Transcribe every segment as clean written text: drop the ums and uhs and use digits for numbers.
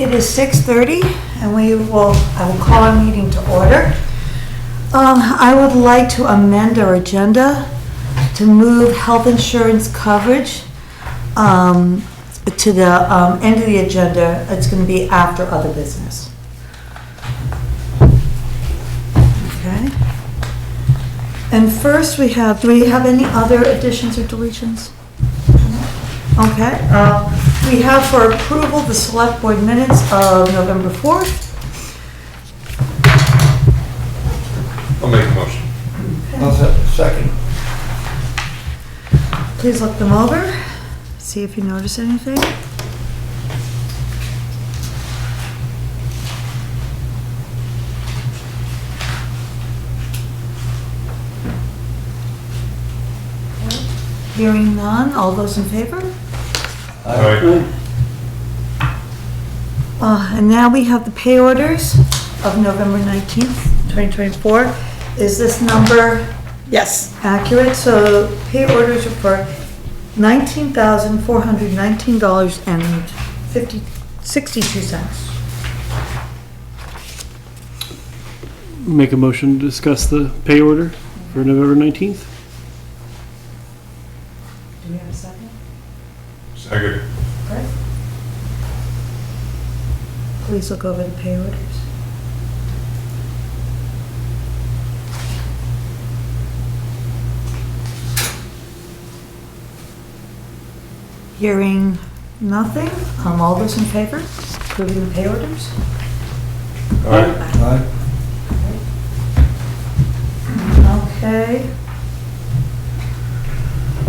It is 6:30 and I will call our meeting to order. I would like to amend our agenda to move health insurance coverage to the end of the agenda. It's going to be after other business. Okay. And first do we have any other additions or deletions? Okay. We have for approval the Selectboard Minutes of November 4th. I'll make a motion. Okay. Second. Please look them over, see if you notice anything. Hearing none, all those in favor? Aye. And now we have the pay orders of November 19th, 2024. Is this number Yes. accurate? So pay orders are for $19,419.62. Make a motion to discuss the pay order for November 19th. Do we have a second? Second. Okay. Please look over the pay orders. Hearing nothing, all those in favor, approving the pay orders? Aye. Okay.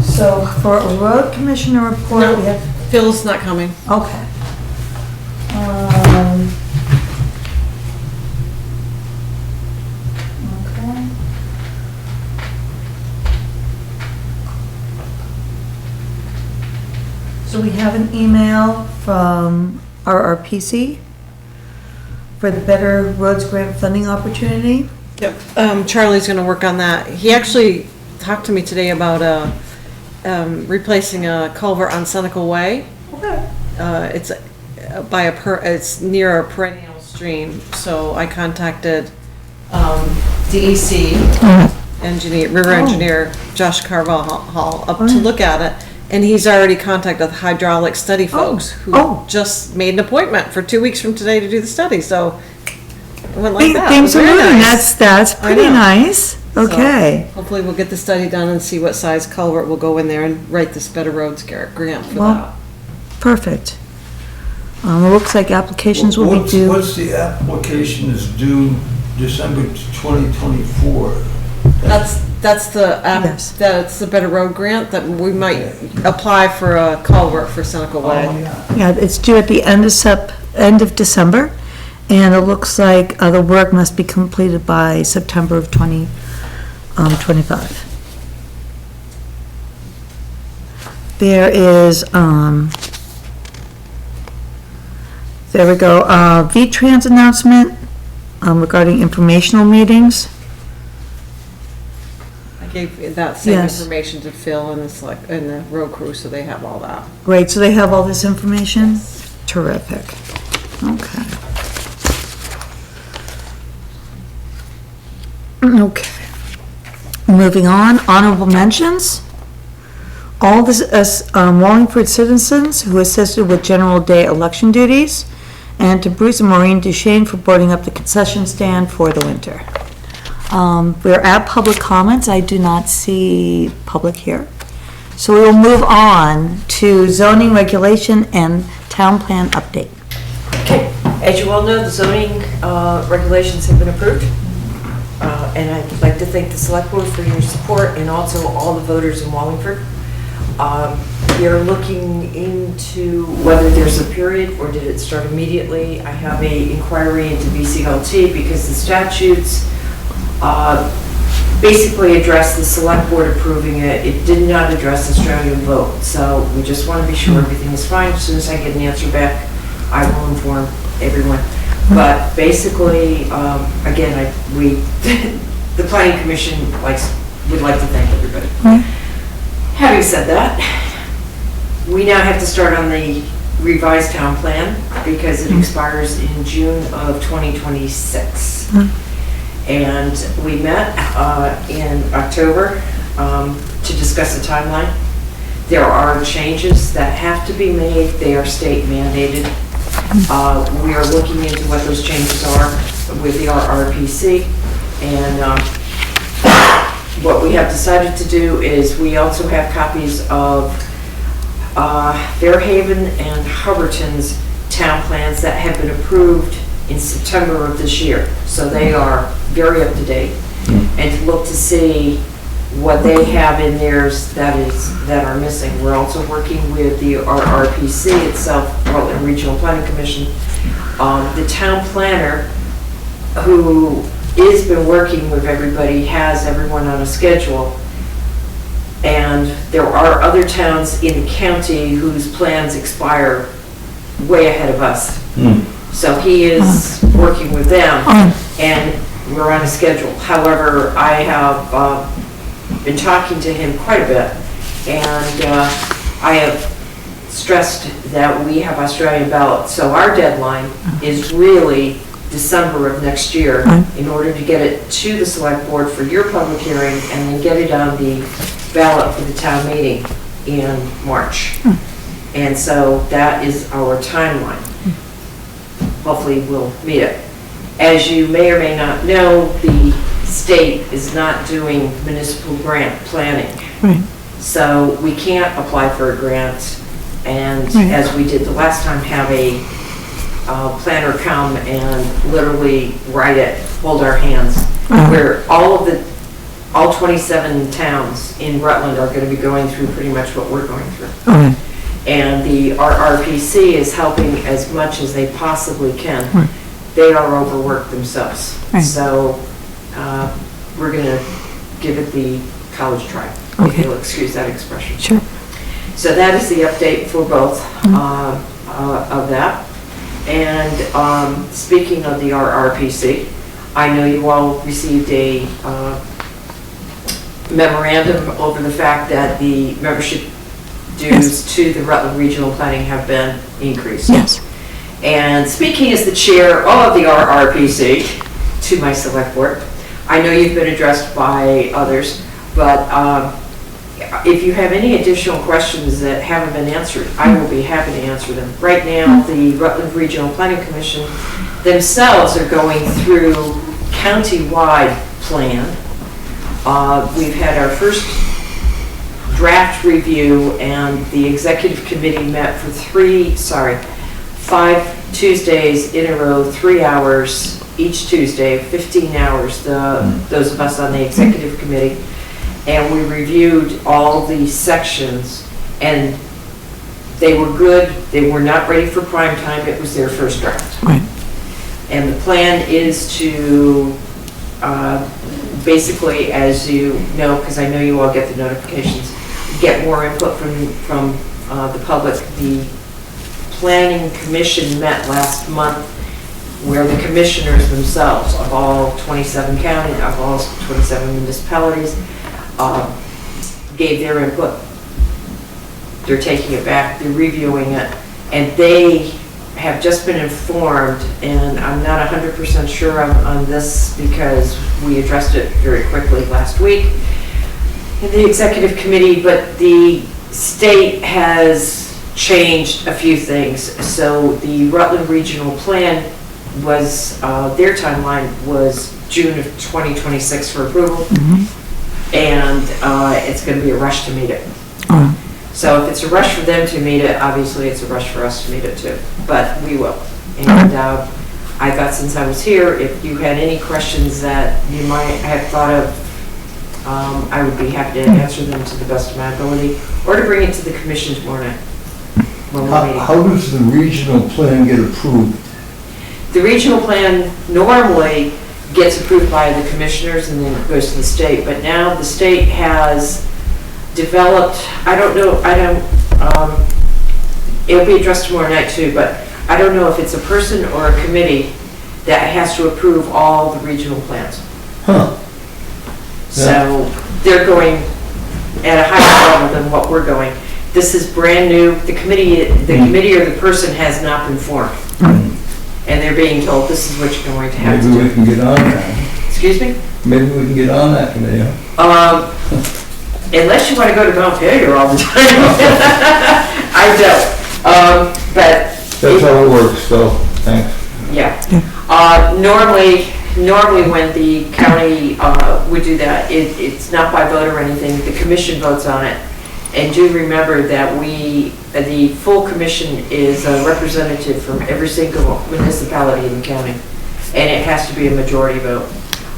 So for a road commissioner report, No. we have, Phil's not coming. okay. Okay. So we have an email from RRPC for the Better Roads Grant funding opportunity. Yep. Charlie's gonna work on that. He actually talked to me today about, replacing a culvert on Seneca Way. Okay. It's it's near a perennial stream, so I contacted, DEC engineer, river engineer Josh Carvajal up to look at it. And he's already contacted the hydraulic study folks who just made an appointment for 2 weeks from today to do the study, so it went like that. It Things was are very moving, nice. that's pretty know. nice. So, Okay. hopefully we'll get the study done and see what size culvert will go in there and write this Better Roads grant for Well, that. Perfect. It looks like applications will be due. What's the application is due December 2024? That's Yes. that's the Better Road grant that we might apply for a culvert for Seneca Way. Oh, yeah. Yeah, it's due at the end of December, and it looks like the work must be completed by September of 2025. There is, there we go, V-Trans announcement regarding informational meetings. I gave that same Yes. information to Phil and the road crew, so they have all that. Great, so they have all this information? Terrific. Okay. Okay. Moving on, honorable mentions. All the Wallingford citizens who assisted with General Day election duties, and to Bruce and Maureen Duchesne for boarding up the concession stand for the winter. We're at public comments. I do not see public here. So we will move on to zoning regulation and town plan update. Okay, as you all know, the zoning regulations have been approved. And I'd like to thank the select board for your support and also all the voters in Wallingford. We are looking into whether there's a period or did it start immediately. I have a inquiry into VCLT because the statutes basically address the select board approving it. It did not address Australian vote. So we just want to be sure everything is fine. As soon as I get an answer back, I will inform everyone. But basically, again, the planning commission would like to thank everybody. Having said that, we now have to start on the revised town plan. because it expires in June of 2026. And we met in October to discuss the timeline. There are changes that have to be made. They are state mandated. We are looking into what those changes are with the RRPC. And what we have decided to do is we also have copies of Fairhaven and Hubbardton's town plans that have been approved in September of this year. So they are very up to date. And to look to see what they have in theirs that are missing. We're also working with the RRPC itself, Rutland Regional Planning Commission. The town planner, who has been working with everybody, has everyone on a schedule. And there are other towns in the county whose plans expire way ahead of us. So he is working with them, and we're on a schedule. However, I have been talking to him quite a bit, and I have stressed that we have Australian ballot, so our deadline is really December of next year in order to get it to the select board for your public hearing and then get it on the ballot for the town meeting in March. And so that is our timeline. Hopefully we'll meet it. As you may or may not know, the state is not doing municipal grant planning. Right. So we can't apply for a grant and, as we did the last time, have a planner come and literally write it, hold our hands, where all 27 towns in Rutland are going to be going through pretty much what we're going through. And the RRPC is helping as much as they possibly can. They are overworked themselves. So we're going to give it the college try, if you'll excuse that expression. Sure. So that is the update for both of that. And speaking of the RRPC, I know you all received a memorandum over the fact that the membership dues to the Rutland Regional Planning have been increased. Yes. And speaking as the chair of the RRPC to my select board, I know you've been addressed by others, but if you have any additional questions that haven't been answered, I will be happy to answer them. Right now, the Rutland Regional Planning Commission themselves are going through county-wide plan. We've had our first draft review, and the executive committee met for 5 Tuesdays in a row, 3 hours each Tuesday, 15 hours, those of us on the executive committee. And we reviewed all the sections, and they were good. They were not ready for prime time. It was their first draft. Right. And the plan is to basically, as you know, because I know you all get the notifications, get more input from the public. The Planning Commission met last month, where the commissioners themselves of all 27 counties, of all 27 municipalities, gave their input. They're taking it back, they're reviewing it, and they have just been informed, and I'm not 100% sure on this because we addressed it very quickly last week in the executive committee, but the state has changed a few things. So the Rutland Regional Plan was, their timeline was June of 2026 for approval. And it's going to be a rush to meet it. So if it's a rush for them to meet it, obviously it's a rush for us to meet it too, but we will. And I thought since I was here, if you had any questions that you might have thought of, I would be happy to answer them to the best of my ability, or to bring it to the commission tomorrow night. When we're meeting. How does the regional plan get approved? The regional plan normally gets approved by the commissioners and then it goes to the state, but now the state has developed, it'll be addressed tomorrow night too, but I don't know if it's a person or a committee that has to approve all the regional plans. So they're going at a higher level than what we're going. This is brand new. The committee or the person has not been formed. And they're being told, this is what you're going to have to Maybe we do. can get on that. Excuse me? Maybe we can get on that committee, huh? Unless you want to go to Mount Pelier all the time. I don't. But, That's how it works, so, thanks. yeah. Normally when the county would do that, it's not by vote or anything, the commission votes on it. And do remember that the full commission is a representative from every single municipality in the county. And it has to be a majority vote.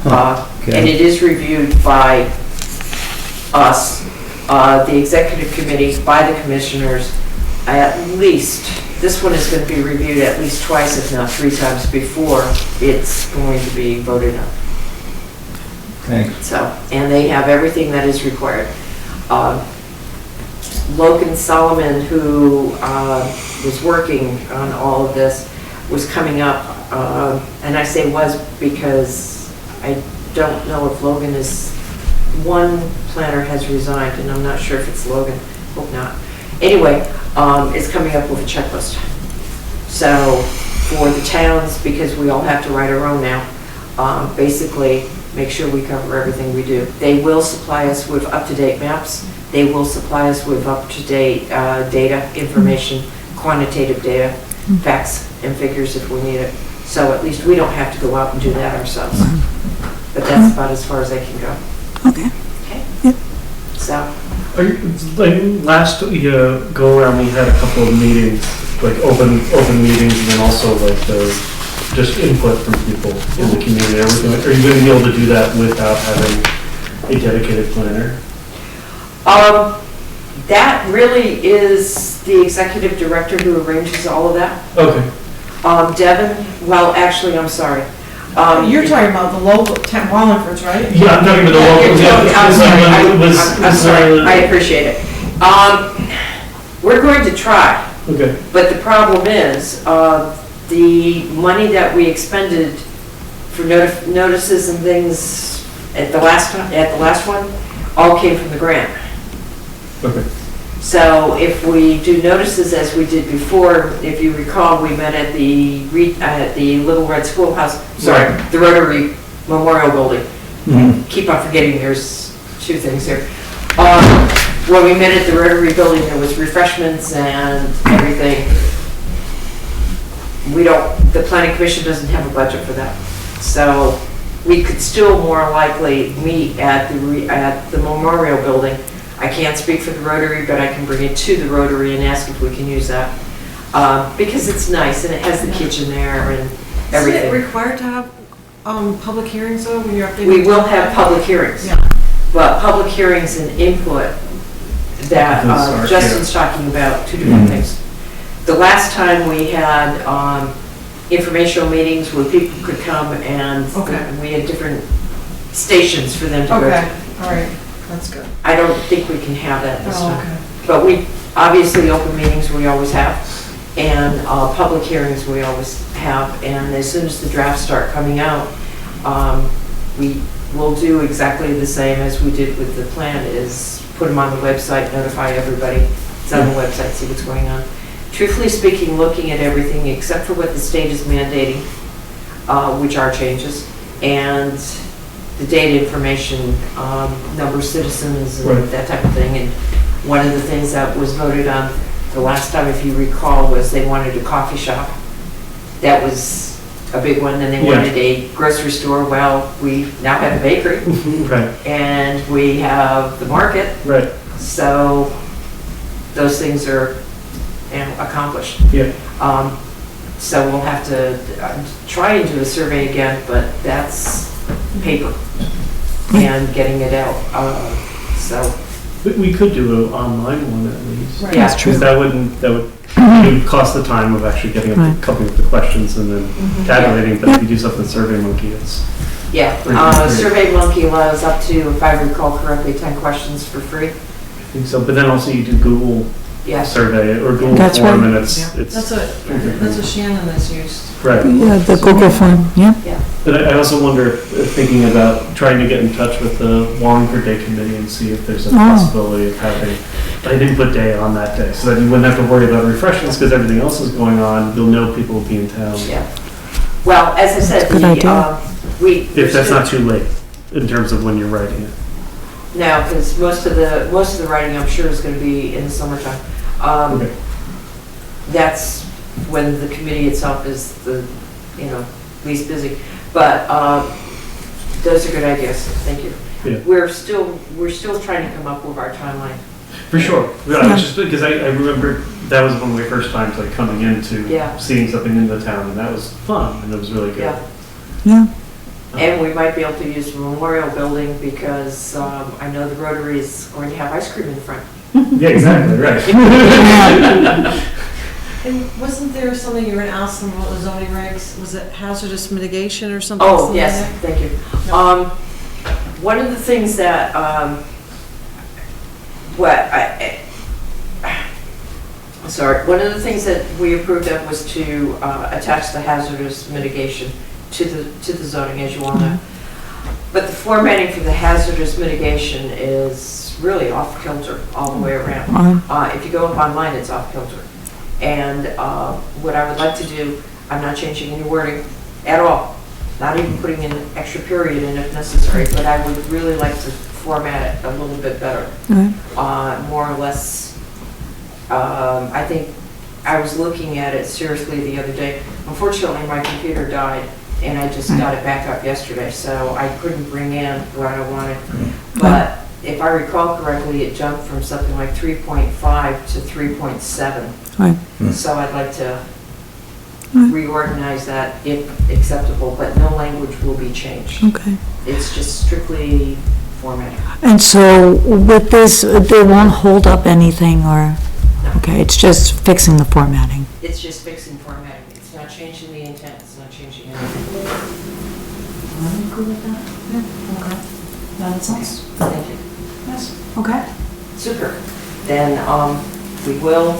Okay. And it is reviewed by us, the executive committee, by the commissioners, at least, this one is going to be reviewed at least twice, if not 3 times, before it's going to be voted on. Thanks. So, and they have everything that is required. Logan Solomon, who was working on all of this, was coming up, and I say was because I don't know if Logan is, one planner has resigned, and I'm not sure if it's Logan, hope not. Anyway, it's coming up with a checklist. So for the towns, because we all have to write our own now, basically make sure we cover everything we do. They will supply us with up-to-date maps. They will supply us with up-to-date data, information, quantitative data, facts and figures if we need it. So at least we don't have to go out and do that ourselves. But that's about as far as I can go. Okay. Okay? Yep. So, Like last go around, we had a couple of meetings, like open meetings, and then also like just input from people in the community. Are you going to be able to do that without having a dedicated planner? that really is the executive director who arranges all of that. Okay. Devin, well, actually, I'm sorry. You're talking about the local, Wallingford's, right? Yeah, I'm talking about the local. I'm sorry, I appreciate it. We're going to try, Okay. but the problem is, the money that we expended for notices and things at the last one, all came from the grant. Okay. So if we do notices as we did before, if you recall, we met at the Little Red Schoolhouse, sorry, the Rotary Memorial Building. Keep on forgetting there's 2 things here. When we met at the Rotary Building, there was refreshments and everything. The Planning Commission doesn't have a budget for that. So we could still more likely meet at the Memorial Building. I can't speak for the Rotary, but I can bring it to the Rotary and ask if we can use that. Because it's nice and it has the kitchen there and everything. Is it required to have public hearings though when you're updating? We will have public hearings. Yeah. But public hearings and input that Justin's talking about, 2 different things. The last time we had informational meetings where people could come and we had different stations for them to go to. Okay, all right, that's good. I don't think we can have that this Oh, time. okay. But we, obviously, open meetings we always have, and public hearings we always have, and as soon as the drafts start coming out, we will do exactly the same as we did with the plan, is put them on the website, notify everybody, it's on the website, see what's going on. Truthfully speaking, looking at everything except for what the state is mandating, which are changes, and the data information, number of citizens and that type of thing. And one of the things that was voted on the last time, if you recall, was they wanted a coffee shop. That was a big one. And they wanted a grocery store. Well, we now have a bakery. Right. And we have the market. Right. So those things are accomplished. Yeah. So we'll have to try and do a survey again, but that's paper and getting it out. So We could do an online one at least. Right. yeah, Because that would cost the time of actually getting up, coming up with the questions and then tabulating, but if you do something Survey Monkey, it's. yeah. Survey Monkey allows up to, if I recall correctly, 10 questions for free. I think so, but then also you do Google Yes. survey or Google That's form right. and it's. That's what Shannon has used. Right. Yeah, the Google form, yeah. Yeah. But I also wonder, thinking about trying to get in touch with the Wallingford Day Committee and see if there's a possibility of having an input day on that day, so that you wouldn't have to worry about refreshments, because everything else is going on, you'll know people will be in town. Yeah. Well, as I said, Good idea. If that's not too late, in terms of when you're writing it. No, because most of the writing, I'm sure, is going to be in the summertime. Okay. That's when the committee itself is the, least busy. But those are good ideas. Thank you. Yeah. We're still trying to come up with our timeline. For sure. Yeah, it's just because I remember that was one of my first times like coming into Yeah. seeing something in the town, and that was fun, and it was really good. Yeah. Yeah. And we might be able to use the memorial building because I know the Rotary is going to have ice cream in front. Yeah, exactly, right. And wasn't there something you were gonna ask them about the zoning regs? Was it hazardous mitigation or something? Oh, something yes, like thank you. One of the things that, one of the things that we approved of was to attach the hazardous mitigation to the zoning, as you all know. But the formatting for the hazardous mitigation is really off kilter all the way around. If you go up online, it's off kilter. And what I would like to do, I'm not changing any wording at all, not even putting in an extra period in if necessary, but I would really like to format it a little bit better. More or less, I think I was looking at it seriously the other day. Unfortunately, my computer died and I just got it back up yesterday, so I couldn't bring in what I wanted. But if I recall correctly, it jumped from something like 3.5 to 3.7. Right. So I'd like to reorganize that if acceptable, but no language will be changed. Okay. It's just strictly formatting. And so with this, they won't hold up anything or, okay, it's just fixing the formatting. It's just fixing formatting. It's not changing the intent. It's not changing anything. I'm good with that. Yeah, okay. That sounds, Thank you. yes, okay. Super. Then we will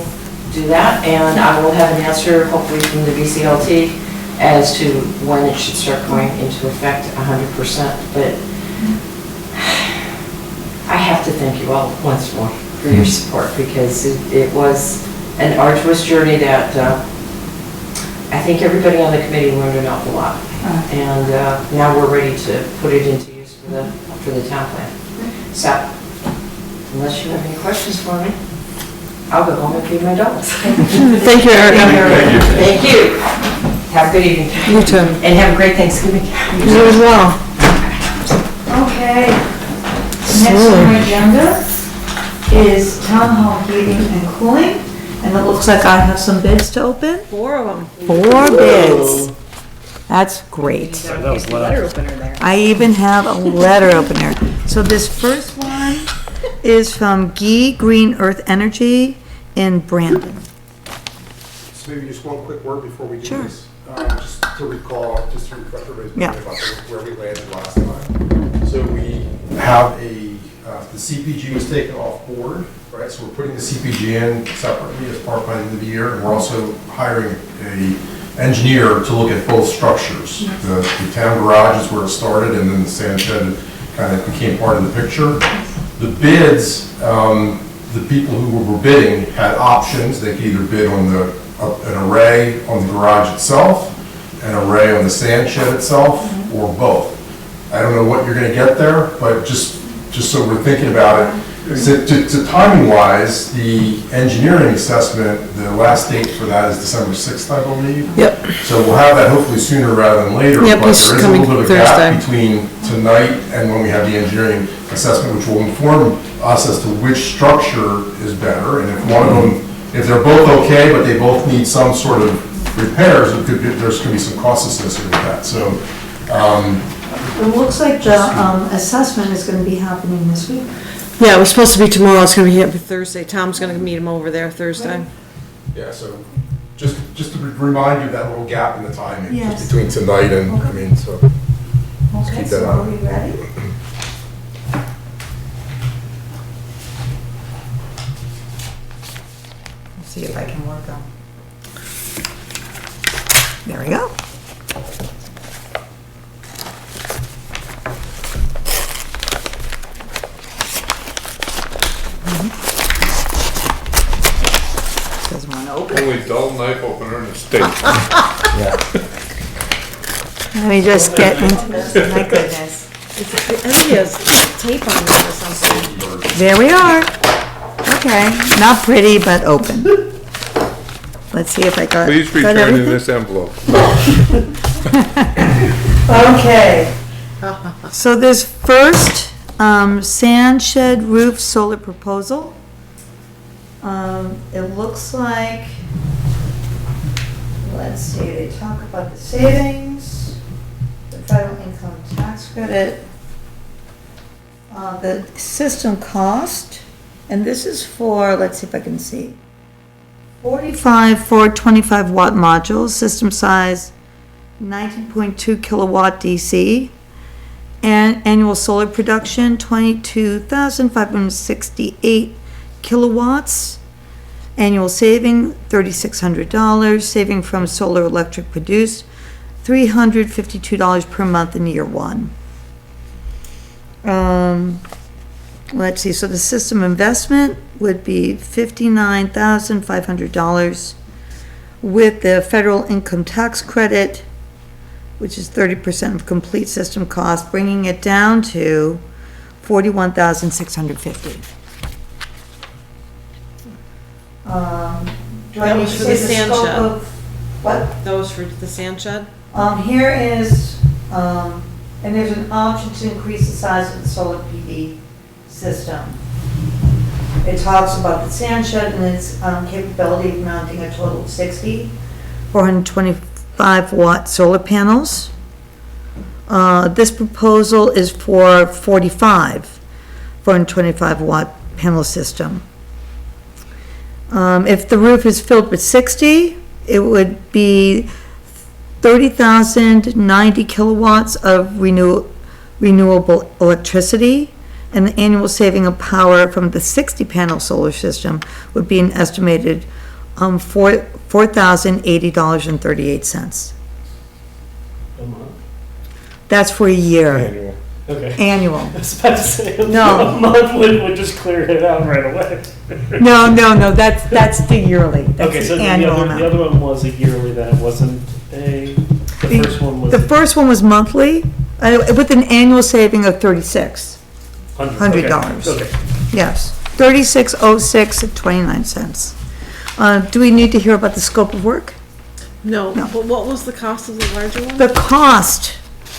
do that, and I will have an answer hopefully from the VCLT as to when it should start going into effect 100%. But I have to thank you all once more for your support, because it was an arduous journey that I think everybody on the committee learned an awful lot. And now we're ready to put it into use for the town plan. So, unless you have any questions for me, I'll go home and feed my dogs. Thank you, Erika. Thank you. Have a good evening. You too. And have a great Thanksgiving. You as well. Okay, next on our agenda is town hall heating and cooling, and it looks like I have some bids to open. 4 of them. 4 bids. That's great. That was loud. I even have a letter opener. So this first one is from Guy Green Earth Energy in Brandon. So maybe just one quick word before we do Sure. this. Just to refresh everybody's Yeah. memory about where we landed last time. So we have the CPG was taken off board, right? So we're putting the CPG in separately as part by the end of the year, and we're also hiring a engineer to look at both structures. The town garage is where it started, and then the sand shed kind of became part of the picture. The bids, the people who were bidding had options. They could either bid on an array on the garage itself, an array on the sand shed itself, or both. I don't know what you're going to get there, but just so we're thinking about it, to timing wise, the engineering assessment, the last date for that is December 6th, I believe. Yep. So we'll have that hopefully sooner rather than later. Yep, But it's there is a coming little bit of gap Thursday. between tonight and when we have the engineering assessment, which will inform us as to which structure is better. And if one of them, if they're both okay, but they both need some sort of repairs, there's going to be some costs associated with that. So, It looks like the assessment is going to be happening this week. Yeah, it was supposed to be tomorrow. It's going to be here Thursday. Tom's going to meet him over there Thursday. yeah, so just to remind you of that little gap in the timing, Yes. just between tonight and, I mean, so. Okay, keep so that are up. we ready? Let's see if I can work on. There we go. dull knife opener in the state. Let me just get into this, my goodness. I think he has tape on it or something. There we are. Okay, not pretty, but open. Let's see if I got. Please got return in everything. this envelope. Okay. So this first, sand shed roof solar proposal. It looks like, let's see, they talk about the savings, the federal income tax credit, the system cost, and this is for, let's see if I can see, 45 for 25 watt modules, system size 19.2 kilowatt DC, and annual solar production 22,568 kilowatts, annual saving $3,600, saving from solar electric produced $352 per month in year one. Let's see, so the system investment would be $59,500 with the federal income tax credit, which is 30% of complete system cost, bringing it down to $41,650. Do I That need was to for say the the sand scope shed. of, what? That was for the sand shed? Here is, and there's an option to increase the size of the solar PV system. It talks about the sand shed and its capability of mounting a total of 60 425 watt solar panels. This proposal is for 45 425 watt panel system. If the roof is filled with 60, it would be 30,090 kilowatts of renewable electricity, and the annual saving of power from the 60 panel solar system would be an estimated $4,080.38. A month? That's for a year, Annual. Okay. annual. I was about to say, No. a month would just clear it out right away. No, that's the yearly, Okay, that's so the the annual other amount. one was a yearly, then it wasn't the first one was. The first one was monthly, with an annual saving of $3,600. Okay. Yes, 3606 at 29 cents. Do we need to hear about the scope of work? No, No. but what was the cost of the larger one? The cost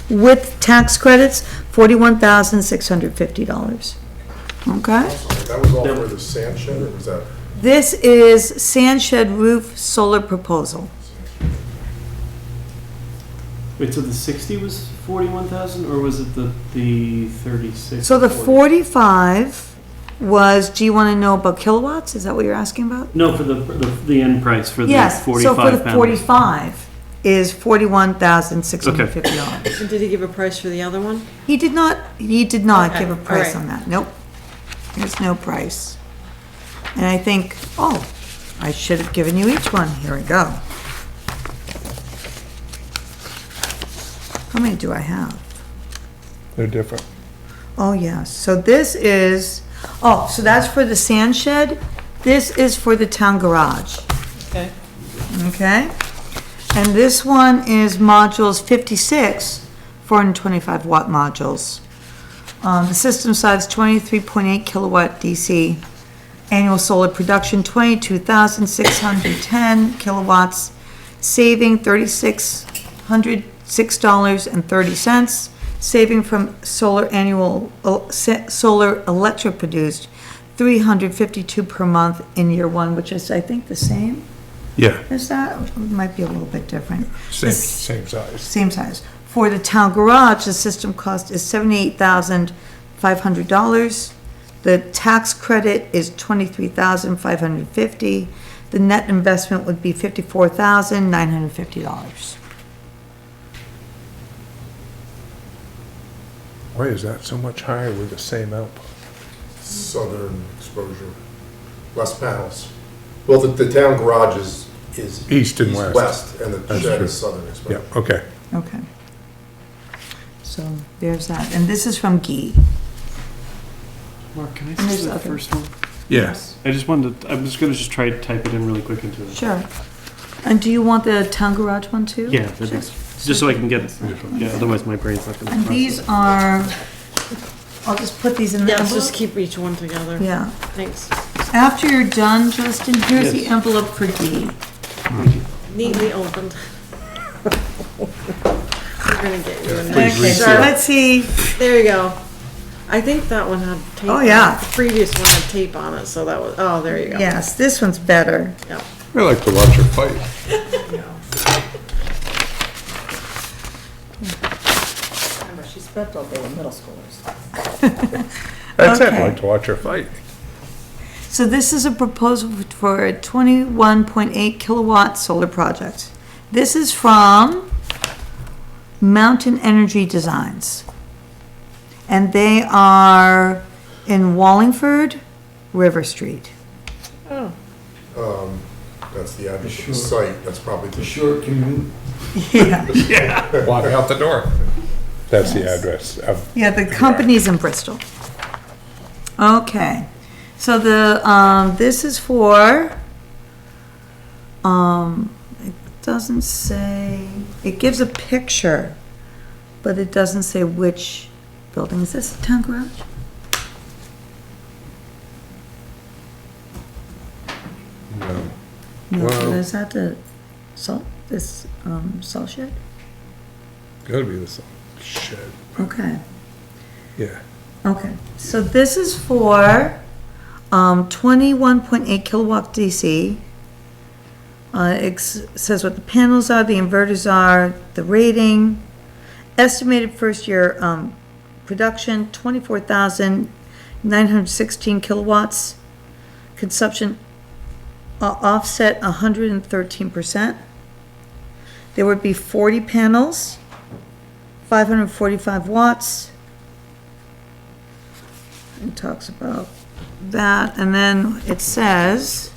with tax credits, $41,650. Okay? That was all for the sand shed, or was that? This is sand shed roof solar proposal. Wait, so the 60 was 41,000, or was it the 36? So the 45 was, do you want to know about kilowatts? Is that what you're asking about? No, for the end price for the Yes, 45 so for the panels. 45 is $41,650. And did he give a price for the other one? He did not give Okay, a price all on that, nope. There's no price. And I think, oh, I should have given you each one, here we go. How many do I have? They're different. Oh, yes, so this is, oh, so that's for the sand shed, this is for the town garage, Okay. okay? And this one is modules 56, 425 watt modules. The system size 23.8 kilowatt DC. Annual solar production 22,610 kilowatts. Saving $3,606.30. Saving from solar solar electric produced $352 per month in year one, which is, I think, the same. Yeah, Is that, it might be a little bit different. same size. Same size. For the town garage, the system cost is $78,500. The tax credit is $23,550. The net investment would be $54,950. Why is that so much higher with the same output? Southern exposure, less panels. Well, the town garage is East and west. West, and the That's shed true. is southern Yeah, exposure. okay. Okay. So there's that. And this is from Guy. Mark, can I And there's see the other- first one? Yes. I just wanted to, I'm just gonna try to type it in really quick into it. Sure. And do you want the town garage one too? Yeah, that'd be, just so I can get it. Yeah, otherwise my brain's not gonna. And these are, I'll just put these in the Yeah, let's just envelope. keep each one together. Yeah. Thanks. After you're done, Justin, here's the Yes. envelope for D. Neatly opened. We're gonna get you in Okay, there. so let's see. There you go. I think that one had tape. Oh, on it. yeah. The previous one had tape on it, so that was, oh, there you go. Yes, this one's better. Yeah. I like to watch her fight. Remember, she spent all day with middle schoolers. That's it, I Okay. like to watch her fight. So this is a proposal for a 21.8 kilowatt solar project. This is from Mountain Energy Designs. And they are in Wallingford, River Street. That's the address of Sure. the site, that's probably The the short commute. Yeah. Walk out the door. That's the address of, Yeah, the company's in Bristol. Okay, so this is for, it doesn't say, it gives a picture, but it doesn't say which building. Is this the town garage? no, No, Well- is that the salt shed? gotta be the shed, Okay. yeah. Okay, so this is for 21.8 kilowatt DC. It says what the panels are, the inverters are, the rating, estimated first year production 24,916 kilowatts, consumption offset 113%. There would be 40 panels, 545 watts. It talks about that, and then it says,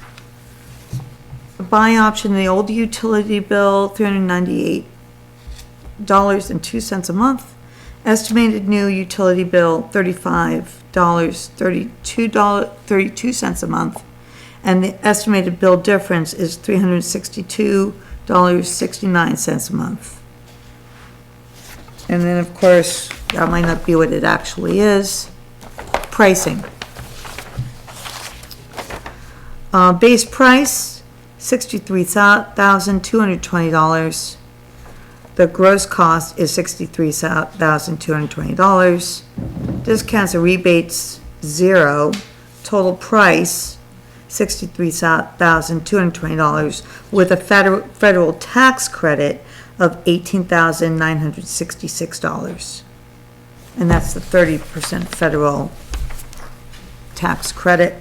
the buy option, the old utility bill, $398.02 a month. Estimated new utility bill, $35.32 a month. And the estimated bill difference is $362.69 a month. And then, of course, that might not be what it actually is. Pricing. Base price, $63,220. The gross cost is $63,220. Discounts and rebates, 0. Total price, $63,220 with a federal tax credit of $18,966. And that's the 30% federal tax credit.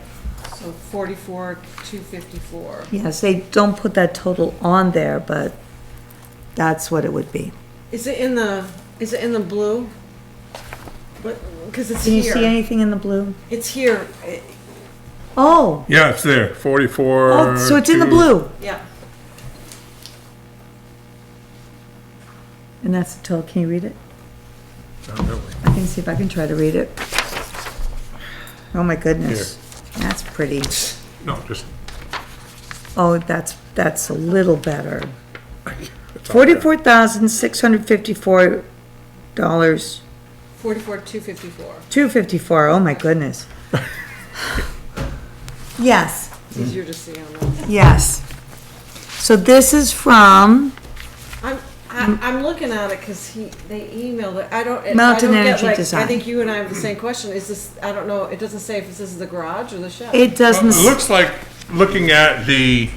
So 44,254. Yes, they don't put that total on there, but that's what it would be. Is it in the blue? What, because it's Can you see here. anything in the blue? It's here. Oh, Yeah, it's there, 44. oh, so it's in the blue. Yeah. And that's the total. Can you read it? Not really. I can see if I can try to read it. Oh my goodness. That's pretty. No, just. Oh, that's a little better. it's all there. $44,654. 44,254. $254. Oh my goodness. Yes, It's easier to see on that. yes. So this is from I'm looking at it because they emailed it. I don't Mountain get, Energy like, Design. I think you and I have the same question. Is this, I don't know, it doesn't say if this is the garage or the shed. It Well, doesn't. it looks like, looking at the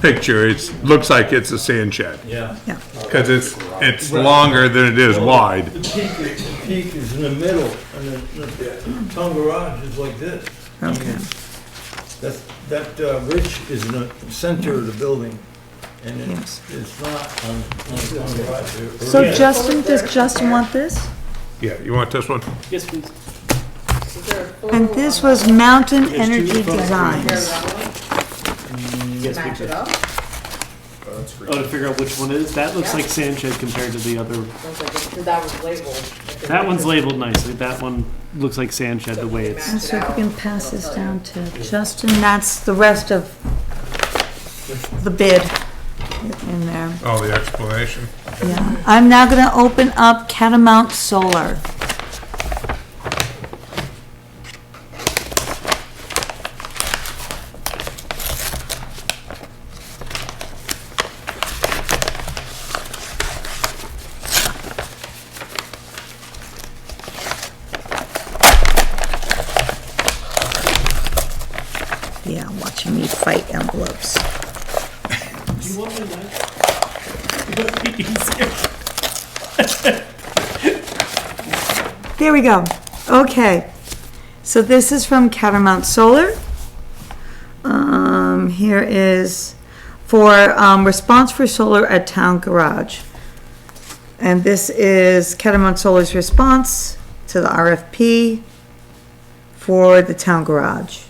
picture, it looks like it's a sand shed. Yeah. Yeah. Because it's longer than it is wide. The peak is in the middle, and the town garage is like this. Okay. That ridge is in the center of the building, and Yes. it's not on the town garage. So Justin, does Justin want this? Yeah, you want this one? Yes, please. Is there a photo And this on was Mountain There's two Energy photos. Designs. Yes, Match we it do. up? That's great. Oh, to figure out which one it is? That looks like sand shed compared to the other. That was labeled. That one's labeled nicely. That one looks like sand shed the way it's. And so if you can pass this down to Justin, that's the rest of the bid. in there. Oh, the explanation. Yeah. I'm now gonna open up Catamount Solar. Yeah, watching me fight envelopes. You want my knife? It'll be easier. There we go. Okay. So this is from Catamount Solar. Here is for response for solar at town garage. And this is Catamount Solar's response to the RFP for the town garage.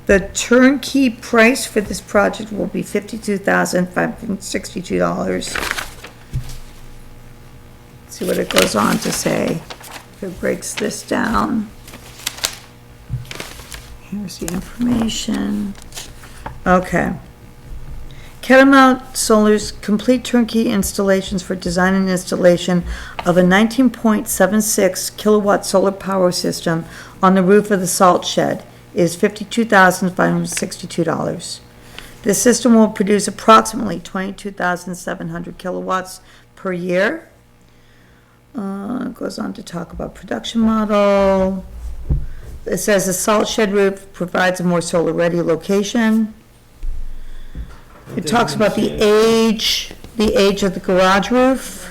The turnkey price for this project will be $52,562. See what it goes on to say. If it breaks this down. Here's the information. Okay. Catamount Solar's complete turnkey installations for design and installation of a 19.76 kilowatt solar power system on the roof of the salt shed is $52,562. This system will produce approximately 22,700 kilowatts per year. It goes on to talk about production model. It says the salt shed roof provides a more solar-ready location. It talks about the age of the garage roof.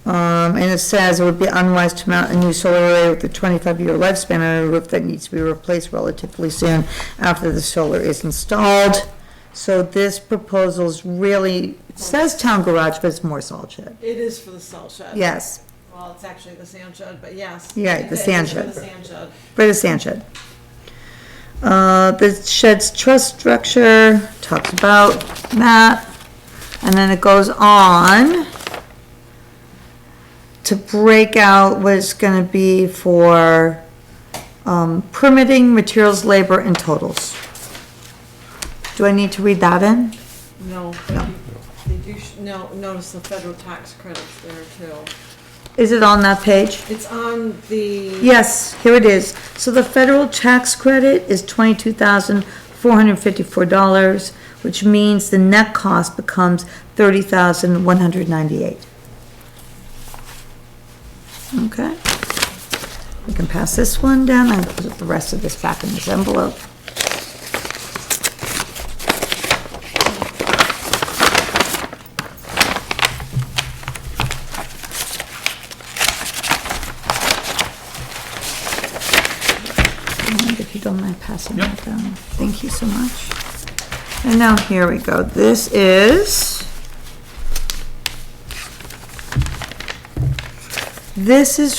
And it says it would be unwise to mount a new solar array with a 25-year lifespan on a roof that needs to be replaced relatively soon after the solar is installed. So this proposal is really, it says town garage, but it's more salt shed. It is for the salt shed. Yes, Well, it's actually the sand shed, but yes. Yeah, the sand It is for shed. the sand shed. for the sand shed. The shed's truss structure talks about that. And then it goes on to break out what it's gonna be for permitting, materials, labor, and totals. Do I need to read that in? No, but they do, notice the federal tax credits there too. Is it on that page? It's on the. Yes, here it is. So the federal tax credit is $22,454, which means the net cost becomes $30,198. Okay. We can pass this one down and put the rest of this back in this envelope. And if you don't mind passing that down. Thank you so much. And now here we go. This is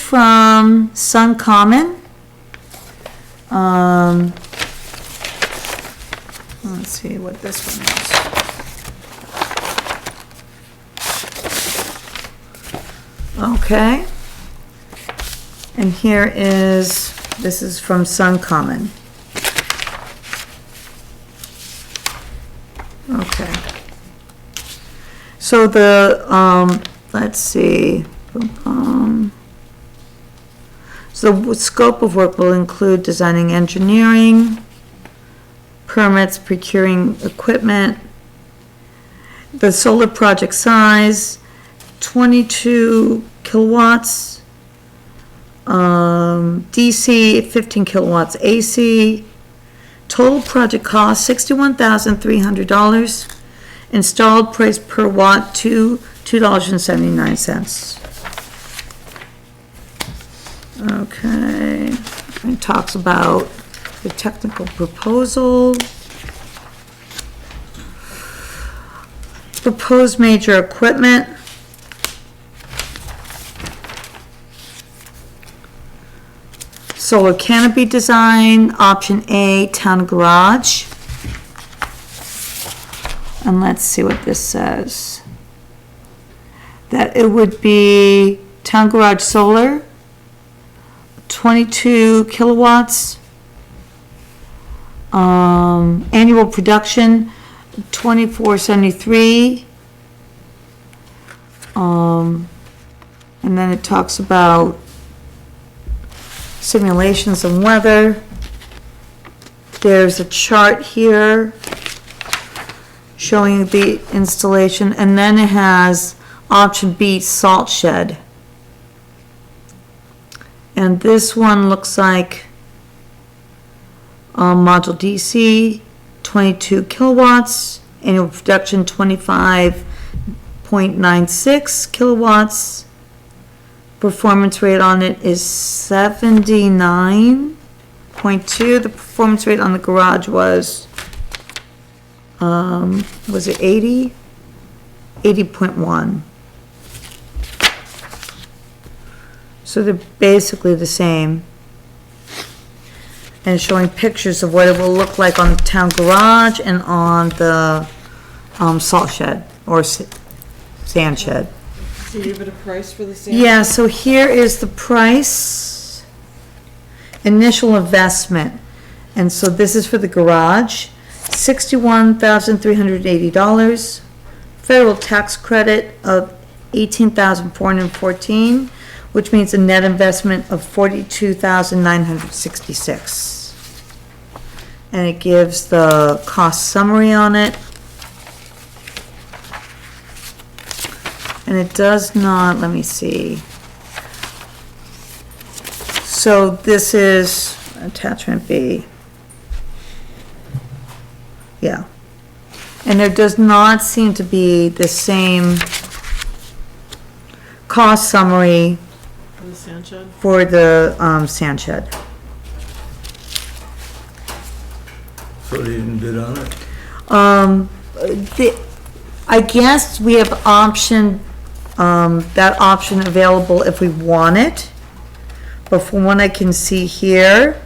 from Sun Common. Let's see what this one is. Okay. And here is, this is from Sun Common. Okay. So the, let's see. So the scope of work will include designing engineering, permits, procuring equipment, the solar project size, 22 kilowatts, DC, 15 kilowatts AC, total project cost $61,300, installed price per watt $2.79. Okay, it talks about the technical proposal, proposed major equipment, solar canopy design, option A, town garage. And let's see what this says. That it would be town garage solar, 22 kilowatts, Annual production, 2473. And then it talks about simulations and weather. There's a chart here showing the installation, and then it has option B, salt shed. And this one looks like module DC, 22 kilowatts, annual production 25.96 kilowatts. Performance rate on it is 79.2. The performance rate on the garage was it 80? 80.1. So they're basically the same. And showing pictures of what it will look like on the town garage and on the salt shed or sand shed. So you give it a price for the sand? Yeah, so here is the price, initial investment. And so this is for the garage, $61,380. Federal tax credit of $18,414, which means a net investment of $42,966. And it gives the cost summary on it. And it does not, let me see. So this is attachment B. Yeah. And there does not seem to be the same cost summary For the sand shed? for the sand shed. So they didn't bid on it? I guess we have that option available if we want it. But from what I can see here,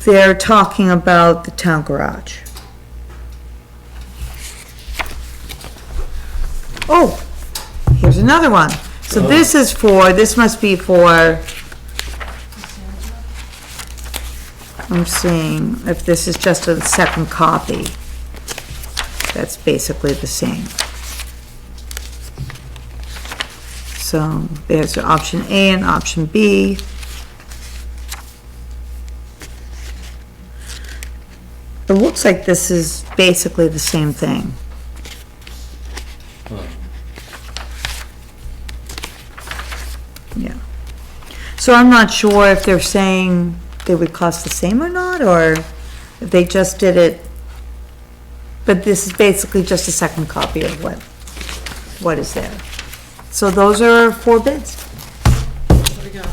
they're talking about the town garage. Oh, here's another one. So this must be for, I'm seeing if this is just a second copy. That's basically the same. So there's option A and option B. It looks like this is basically the same thing. Yeah. So I'm not sure if they're saying they would cost the same or not, or if they just did it. But this is basically just a second copy of what is there. So those are 4 bids. What do we got?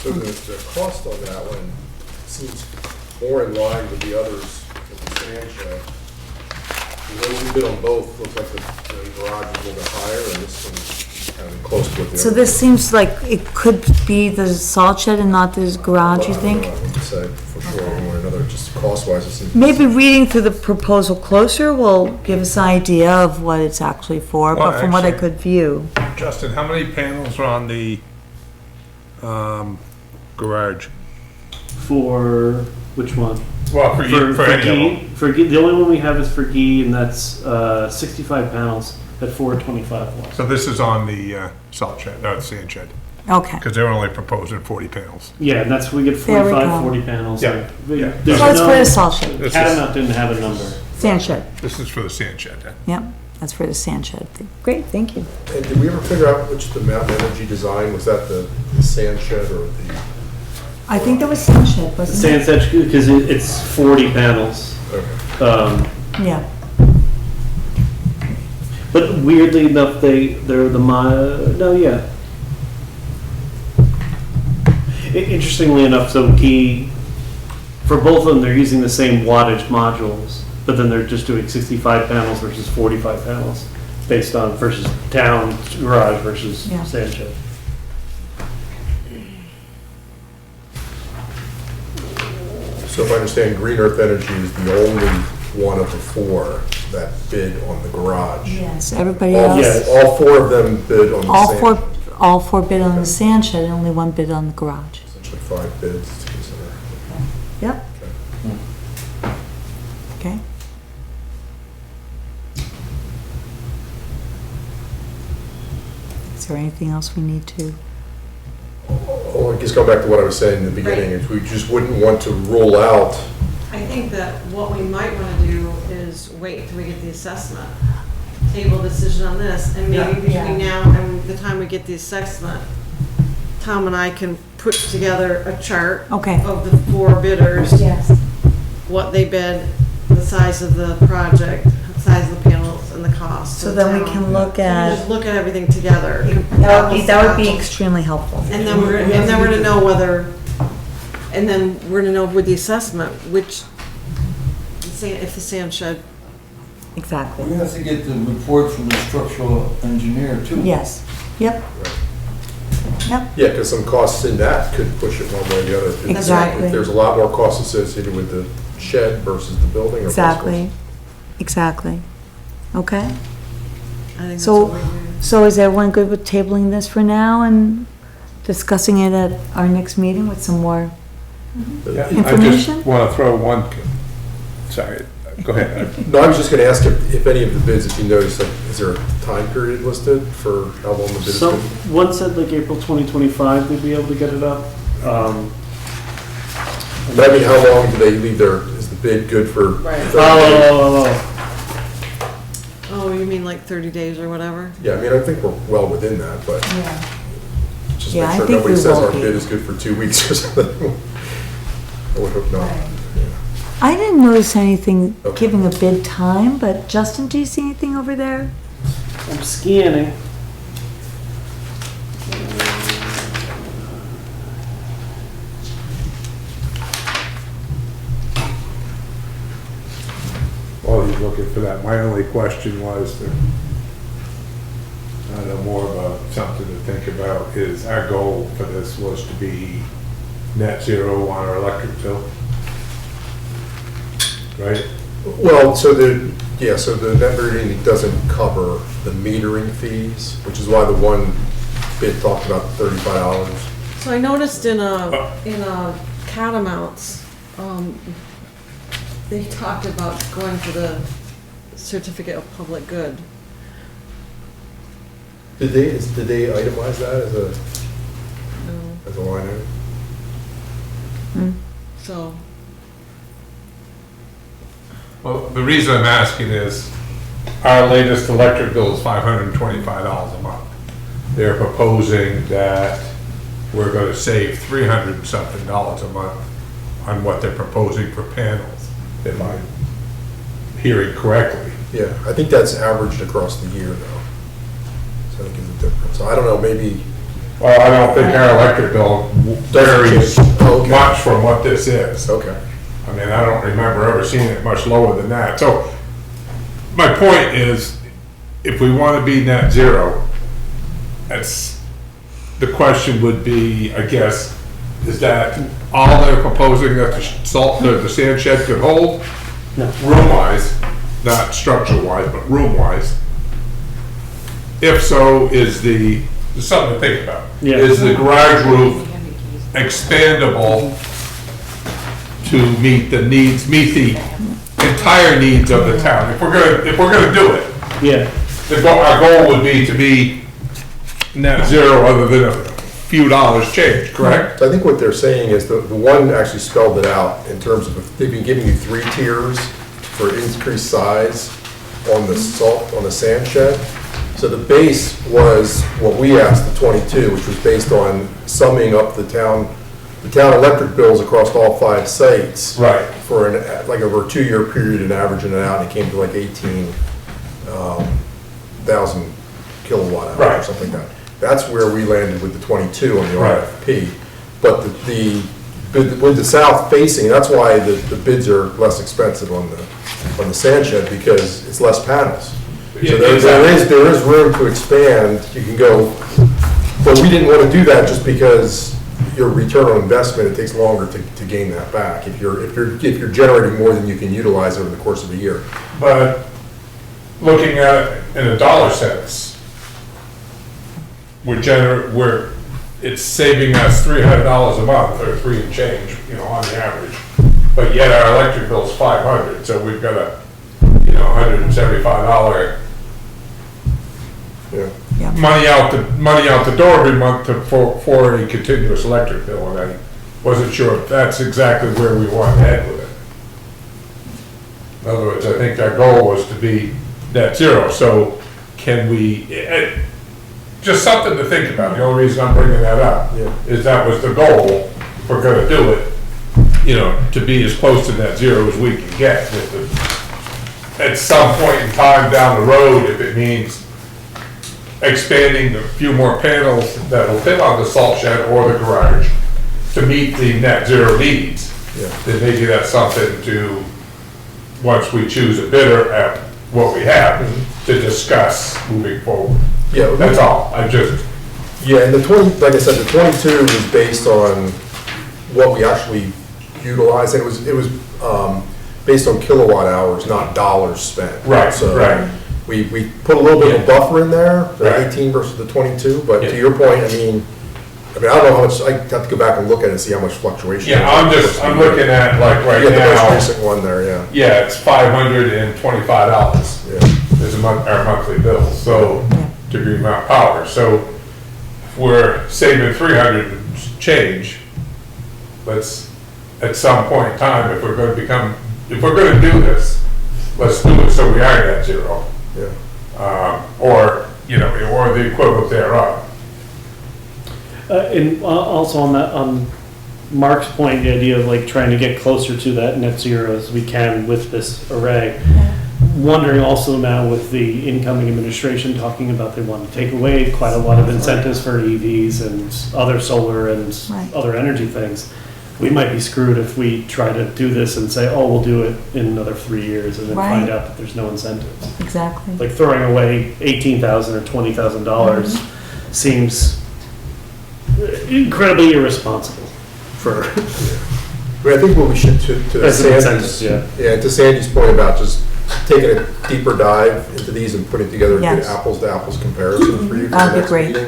So the cost on that one seems more in line with the others with the sand shed. The way we bid on both, looks like the garage is a little bit higher, and this one's kind of close to what the other. So this seems like it could be the salt shed and not the garage, you think? I wouldn't say for sure one way or another, just cost-wise, it seems. Maybe reading through the proposal closer will give us an idea of what it's actually for, Well, but from what I actually- could view. Justin, how many panels are on the garage? For which one? Well, for you, for any of them. Gee, for Gee, the only one we have is for Gee, and that's 65 panels at 425 watts. So this is on the salt shed, no, the sand shed, Okay. because they're only proposing 40 panels. Yeah, and that's, we get There we 45, go. 40 panels. Yeah, yeah. There's So it's for the no, salt shed, This is, Catamount didn't have a number. sand shed. this is for the sand shed then. Yep, that's for the sand shed. Great, thank you. And did we ever figure out which the Mountain Energy design, was that the sand shed or the? I think that was sand shed, wasn't Sand sedge, because it's 40 panels. Okay. it? Yeah. But weirdly enough, they're the no, yeah. Interestingly enough, so Gee, for both of them, they're using the same wattage modules, but then they're just doing 65 panels versus 45 panels, based on versus town garage versus Yeah. sand shed. So if I understand, Green Earth Energy is the only one of the 4 that bid on the garage. Yes, everybody All, else, all 4 of them bid on the all sand. four, all 4 bid on the sand shed and only 1 bid on the garage. potentially 5 bids to consider. Yep. Okay. Is there anything else we need to? Well, I guess going back to what I was saying in the beginning, if we just wouldn't want to rule out, I think that what we might want to do is wait till we get the assessment, table decision on this, and maybe between now and the time we get the assessment, Tom and I can put together a chart Okay. of the 4 bidders, Yes. what they bid, the size of the project, the size of the panels, and the cost. to So the then we town. can look We at, just look at everything together. that would be extremely helpful. And then we're gonna know whether, and then we're gonna know with the assessment, which, if the sand shed, Exactly. We have to get the report from the structural engineer too. Yes. Yep. Yep. yeah, because some costs in that could push it one way or the other. If- Exactly. If there's a lot more costs associated with the shed versus the building. or vice versa. Exactly. Exactly. Okay. I think that's So- what we do. So is everyone good with tabling this for now and discussing it at our next meeting with some more? I Information? just want to throw one, sorry, go ahead. No, I was just going to ask if any of the bids, if you noticed, like, is there a time period listed for how long the bid is So, good? one said like April 2025, they'd be able to get it up. But I mean, how long do they leave is the bid good for? Right. 30 days? Oh, you mean like 30 days or whatever? Yeah, I mean, I think we're well within that, but Yeah. just Yeah, I make sure think nobody we says will our be. bid is good for 2 weeks or something. I would hope not. I didn't notice anything Okay. giving a bid time, but Justin, do you see anything over there? I'm scanning. While he's looking for that, my only question was, that, I don't know, more of a, something to think about, is our goal for this was to be net zero on our electric bill. Right? Well, so the net metering doesn't cover the metering fees, which is why the one bid talked about $35. So I noticed in a Catamounts, they talked about going for the certificate of public good. Did they itemize that No. as a line item? So, Well, the reason I'm asking is, our latest electric bill is $525 a month. They're proposing that we're gonna save $300 and something a month on what they're proposing for panels, if I'm hearing correctly. Yeah, I think that's averaged across the year though. So I think it's a difference. So I don't know, maybe, Well, I don't think our electric bill varies Oh, okay. much from what this is. okay. I mean, I don't remember ever seeing it much lower than that. So my point is, if we want to be net zero, the question would be, I guess, is that all they're proposing that the sand shed could hold? No. Room-wise, not structure-wise, but room-wise. If so, is something to think about. Yeah. Is the garage roof expandable to meet the entire needs of the town? If we're gonna do it, Yeah, our goal would be to be net zero other than a few dollars change, correct? So I think what they're saying is the one actually spelled it out in terms of, they've been giving you 3 tiers for increased size on the sand shed. So the base was what we asked, the 22, which was based on summing up the town electric bills across all 5 sites. Right. For like over a 2-year period and averaging it out, and it came to like 18,000 kilowatt hours or Right. something like that. That's where we landed with the 22 on the Right. RFP. But with the south facing, that's why the bids are less expensive on the sand shed, because it's less panels. Yeah, So there is room to expand. You can go, but we didn't want to do that just because your return on investment, it takes longer to gain that back if you're generating more than you can utilize over the course of a year. But looking at it in a dollar sense, we're it's saving us $300 a month, or 3 and change, you know, on the average. But yet our electric bill's $500, so we've got a, you know, $175 Yeah. Yeah. money out the door every month for a continuous electric bill, and I wasn't sure if that's exactly where we want to head with it. In other words, I think our goal was to be net zero, so can we, just something to think about. The only reason I'm bringing that up Yeah. is that was the goal, if we're gonna do it, you know, to be as close to net zero as we can get. At some point in time down the road, if it means expanding a few more panels that'll fit on the salt shed or the garage to meet the net zero needs, Yeah. then maybe that's something to, once we choose a bidder at what we have, to discuss moving forward. Yeah, That's all. Yeah, and the 20, like I said, the 22 was based on what we actually utilized. It was based on kilowatt hours, not dollars spent. Right, So right. we put a little bit of a buffer in there, the Right. 18 versus the 22, but Yeah. to your point, I mean, I don't know how much, I have to go back and look at it and see how much fluctuation. Yeah, I'm looking at like right You got the most now, recent one there, yeah. yeah, it's $525 Yeah. is our monthly bill, so, to Green Mountain Power. So if we're saving 300 and change, let's, at some point in time, if we're gonna do this, let's do it so we are net zero. Yeah. Or, you know, or the equivalent thereof. And also on that, on Mark's point, the idea of like trying to get closer to that net zero as we can with this array. Wondering also now with the incoming administration talking about they want to take away quite a lot of incentives for EVs and other solar and Right. other energy things. We might be screwed if we try to do this and say, oh, we'll do it in another 3 years and then find Right. out that there's no incentives. Exactly. Like throwing away $18,000 or $20,000 seems incredibly irresponsible for. But I think what we should, to As an Sandy's, incentive, yeah, to Sandy's point about just taking a deeper dive into these and putting together a good Yes. apples to apples comparison for you for That'd the be next great. meeting.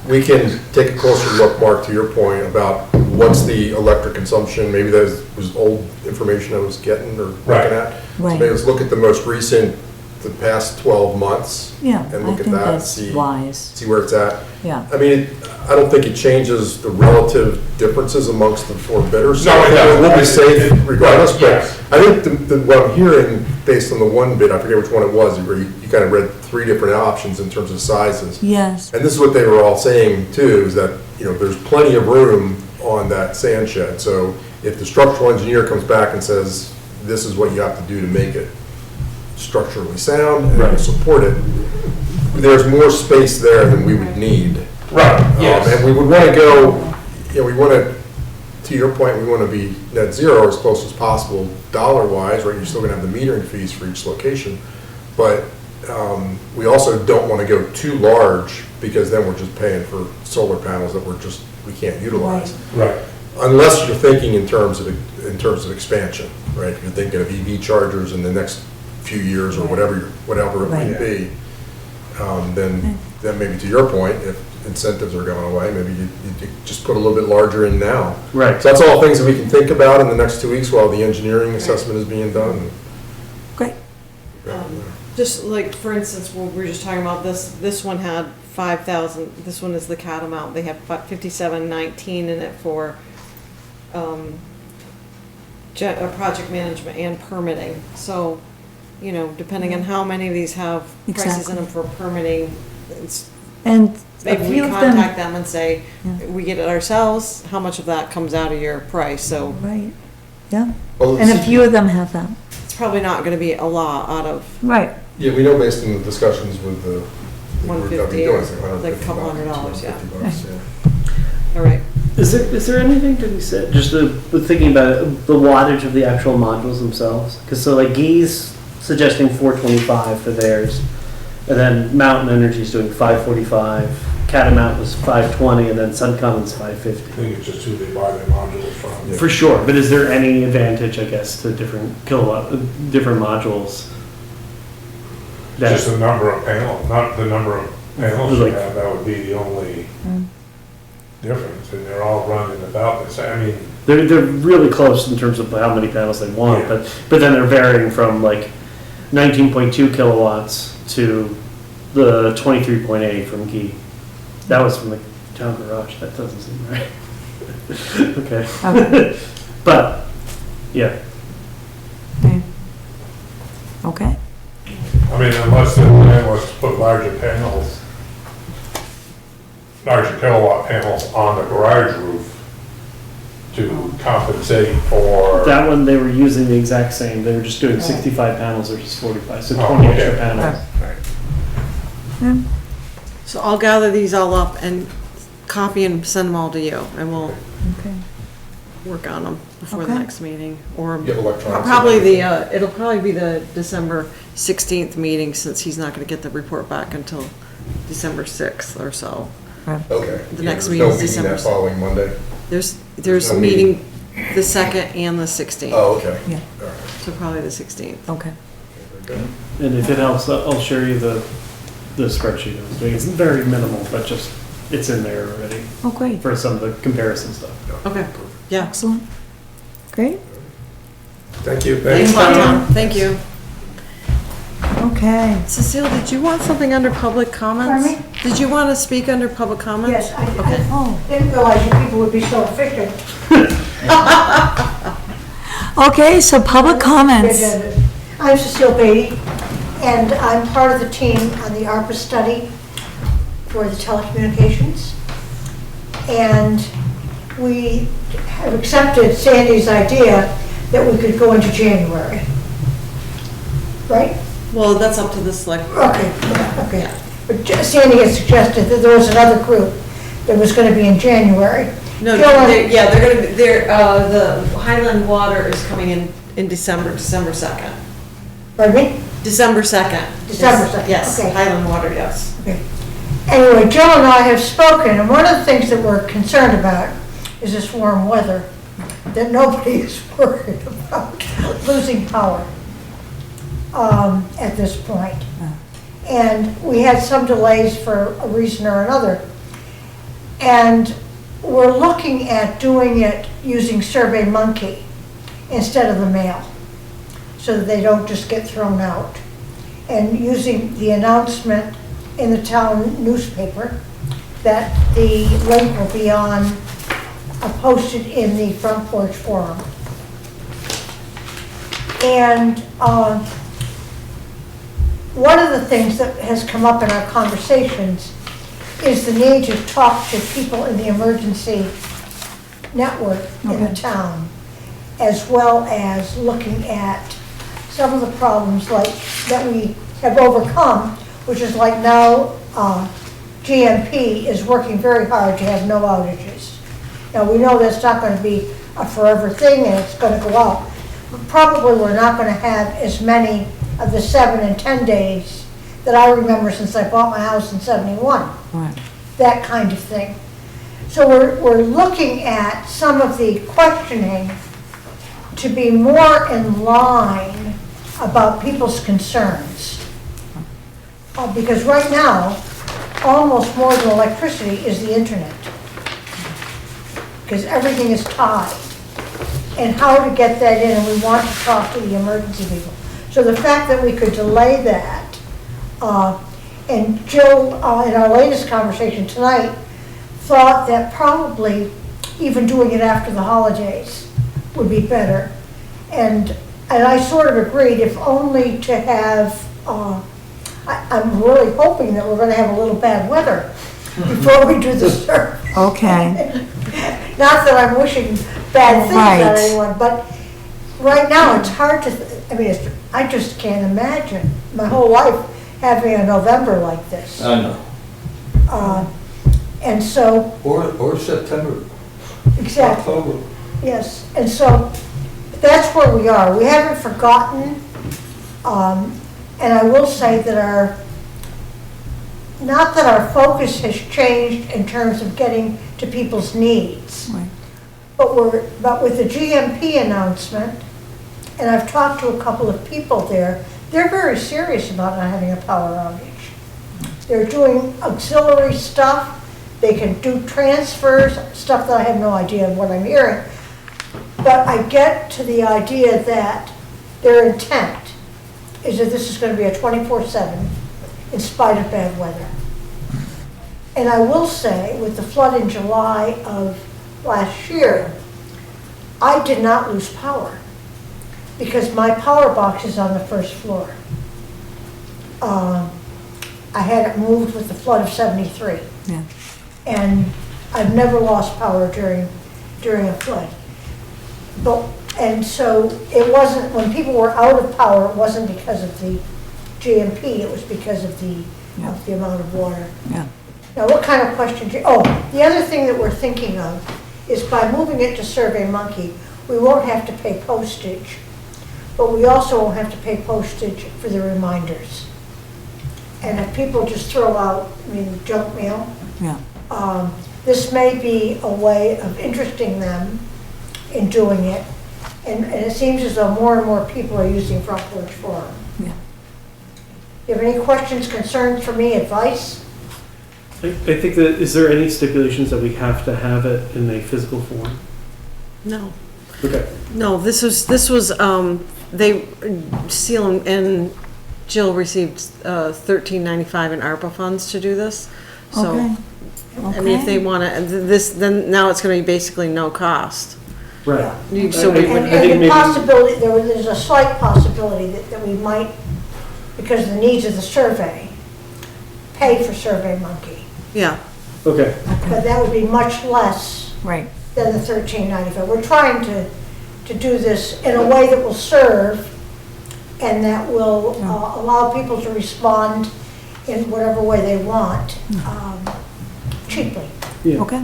We can take a closer look, Mark, to your point about what's the electric consumption, maybe that was old information I was getting or Right. looking at. So Right. maybe let's look at the most recent, the past 12 months. Yeah, And I look at think that, that's see wise. see where it's at. Yeah. I mean, I don't think it changes the relative differences amongst the four bidders. No, it doesn't. We'll be safe regardless, but Yes. I think what I'm hearing, based on the one bid, I forget which one it was, where you kind of read 3 different options in terms of sizes. Yes. And this is what they were all saying too, is that, you know, there's plenty of room on that sand shed. So if the structural engineer comes back and says, this is what you have to do to make it structurally sound and support it, there's more space there than we would need. Right, yes. And we would want to go, you know, we want to your point, we want to be net zero as close as possible dollar-wise, right? You're still going to have the metering fees for each location. But we also don't want to go too large because then we're just paying for solar panels that we can't utilize. Right. Unless you're thinking in terms of expansion, right? If you're thinking of EV chargers in the next few years or whatever it might be, then maybe to your point, if incentives are going away, maybe you just put a little bit larger in now. Right. So that's all things that we can think about in the next 2 weeks while the engineering assessment is being done. Great. Just like, for instance, when we were just talking about this one had 5,000, this one is the Catamount, they have 5719 in it for, project management and permitting. So, you know, depending on how many of these have prices in them for permitting, it's, And a maybe we few of contact them, them and say, Yeah. we get it ourselves, how much of that comes out of your price? So right, yeah. Well, And a few of them have that. it's probably not gonna be a lot out of Right. Yeah, we know based on the discussions with the. 150 or like a couple $100, yeah. All right. Is there anything to be said, just with thinking about the wattage of the actual modules themselves? Because so like GIS suggesting 425 for theirs, and then Mountain Energy's doing 545, Catamount was 520, and then Suncommon's 550. I think it's just who they buy their modules from. Yeah. For sure, but is there any advantage, I guess, to different different modules? Just the number of panels, not the number of panels you Like- have, that would be the only, difference, and they're all running about the same. I mean, They're really close in terms of how many panels they want, Yeah. but then they're varying from like 19.2 kilowatts to the 23.8 from Key. That was from the town garage. That doesn't seem right. Okay. Okay. But, yeah. Okay, I mean, unless the plan was to put larger panels, larger kilowatt panels on the garage roof to compensate for. That one, they were using the exact same. They were just doing 65 panels versus 45, so Oh, 20 okay. extra panels. Right. So I'll gather these all up and copy and send them all to you, and we'll okay. work on them before the Okay. next meeting, or You have electronics. probably it'll probably be the December 16th meeting, since he's not gonna get the report back until December 6th or so. Okay. The next There's meeting no is meeting December that following Monday? There's no a meeting the 2nd and the 16th, Oh, okay. Yeah. All right. so probably the 16th. Okay, Very good. And if it helps, I'll share you the spreadsheet I was doing. It's very minimal, but just, it's in there already oh, great, for some of the comparison stuff. Okay, yeah. excellent, great, Thank you. Thanks a lot, Tom. Thank you. okay. Cecile, did you want something under public comments? Pardon me? Did you want to speak under public comments? Yes, Okay. Oh, I didn't realize you people would be so efficient. okay, so public comments. I'm Cecile Beatty, and I'm part of the team on the ARPA study for the telecommunications. And we have accepted Sandy's idea that we could go into January. Right? Well, that's up to the select. Okay, okay. But Sandy had suggested that there was another group that was gonna be in January. No, Joe, they're gonna be, the Highland Water is coming in December 2nd. Pardon me? December 2nd. December 2nd, Yes, okay. Highland Water, yes. Okay. Anyway, Joe and I have spoken, and one of the things that we're concerned about is this warm weather, that nobody is worried about losing power at this point. And we had some delays for a reason or another. And we're looking at doing it using SurveyMonkey instead of the mail, so that they don't just get thrown out. And using the announcement in the town newspaper that the link will be on, posted in the Front Porch Forum. And one of the things that has come up in our conversations is the need to talk to people in the emergency network in the town, as well as looking at some of the problems like that we have overcome, which is like now GMP is working very hard to have no outages. Now, we know that's not going to be a forever thing and it's going to go up, but probably we're not going to have as many of the 7 and 10 days that I remember since I bought my house in '71. Right. That kind of thing. So we're looking at some of the questioning to be more in line about people's concerns. Because right now, almost more than electricity is the internet. Because everything is tied. And how to get that in, and we want to talk to the emergency people. So the fact that we could delay that, and Jill, in our latest conversation tonight, thought that probably even doing it after the holidays would be better. And I sort of agreed, if only to have, I'm really hoping that we're gonna have a little bad weather before we do the survey. Okay, Not that I'm wishing bad things on Right. anyone, but right now it's hard to, I just can't imagine my whole life having a November like this. I know. And so, Or September, exactly. October. Yes, and so that's where we are. We haven't forgotten, and I will say that not that our focus has changed in terms of getting to people's needs, right. but with the GMP announcement, and I've talked to a couple of people there, they're very serious about not having a power outage. They're doing auxiliary stuff They can do transfers, stuff that I have no idea of what I'm hearing. But I get to the idea that their intent is that this is gonna be a 24/7 in spite of bad weather. And I will say, with the flood in July of last year, I did not lose power because my power box is on the first floor. I had it moved with the flood of '73. Yeah. And I've never lost power during a flood. But, and so it wasn't, when people were out of power, it wasn't because of the GMP, it was because of the amount of water. Yeah. Now, what kind of questions, oh, the other thing that we're thinking of is by moving it to SurveyMonkey, we won't have to pay postage, but we also won't have to pay postage for the reminders. And if people just throw out, junk mail, Yeah. this may be a way of interesting them in doing it. And it seems as though more and more people are using Front Porch Forum. Yeah. You have any questions, concerns for me, advice? I think that, is there any stipulations that we have to have it in a physical form? No. Okay. No, this was, they, Seal and Jill received $13.95 in ARPA funds to do this. So, Okay. I mean, if they want to, this, then now it's going to be basically no cost. Right. So we would, I think And the maybe- possibility, there's a slight possibility that we might, because of the needs of the survey, pay for SurveyMonkey. yeah, Okay. But that would be much less Right. than the $13.95. We're trying to do this in a way that will serve and that will allow people to respond in whatever way they want, cheaply. Yeah. Okay.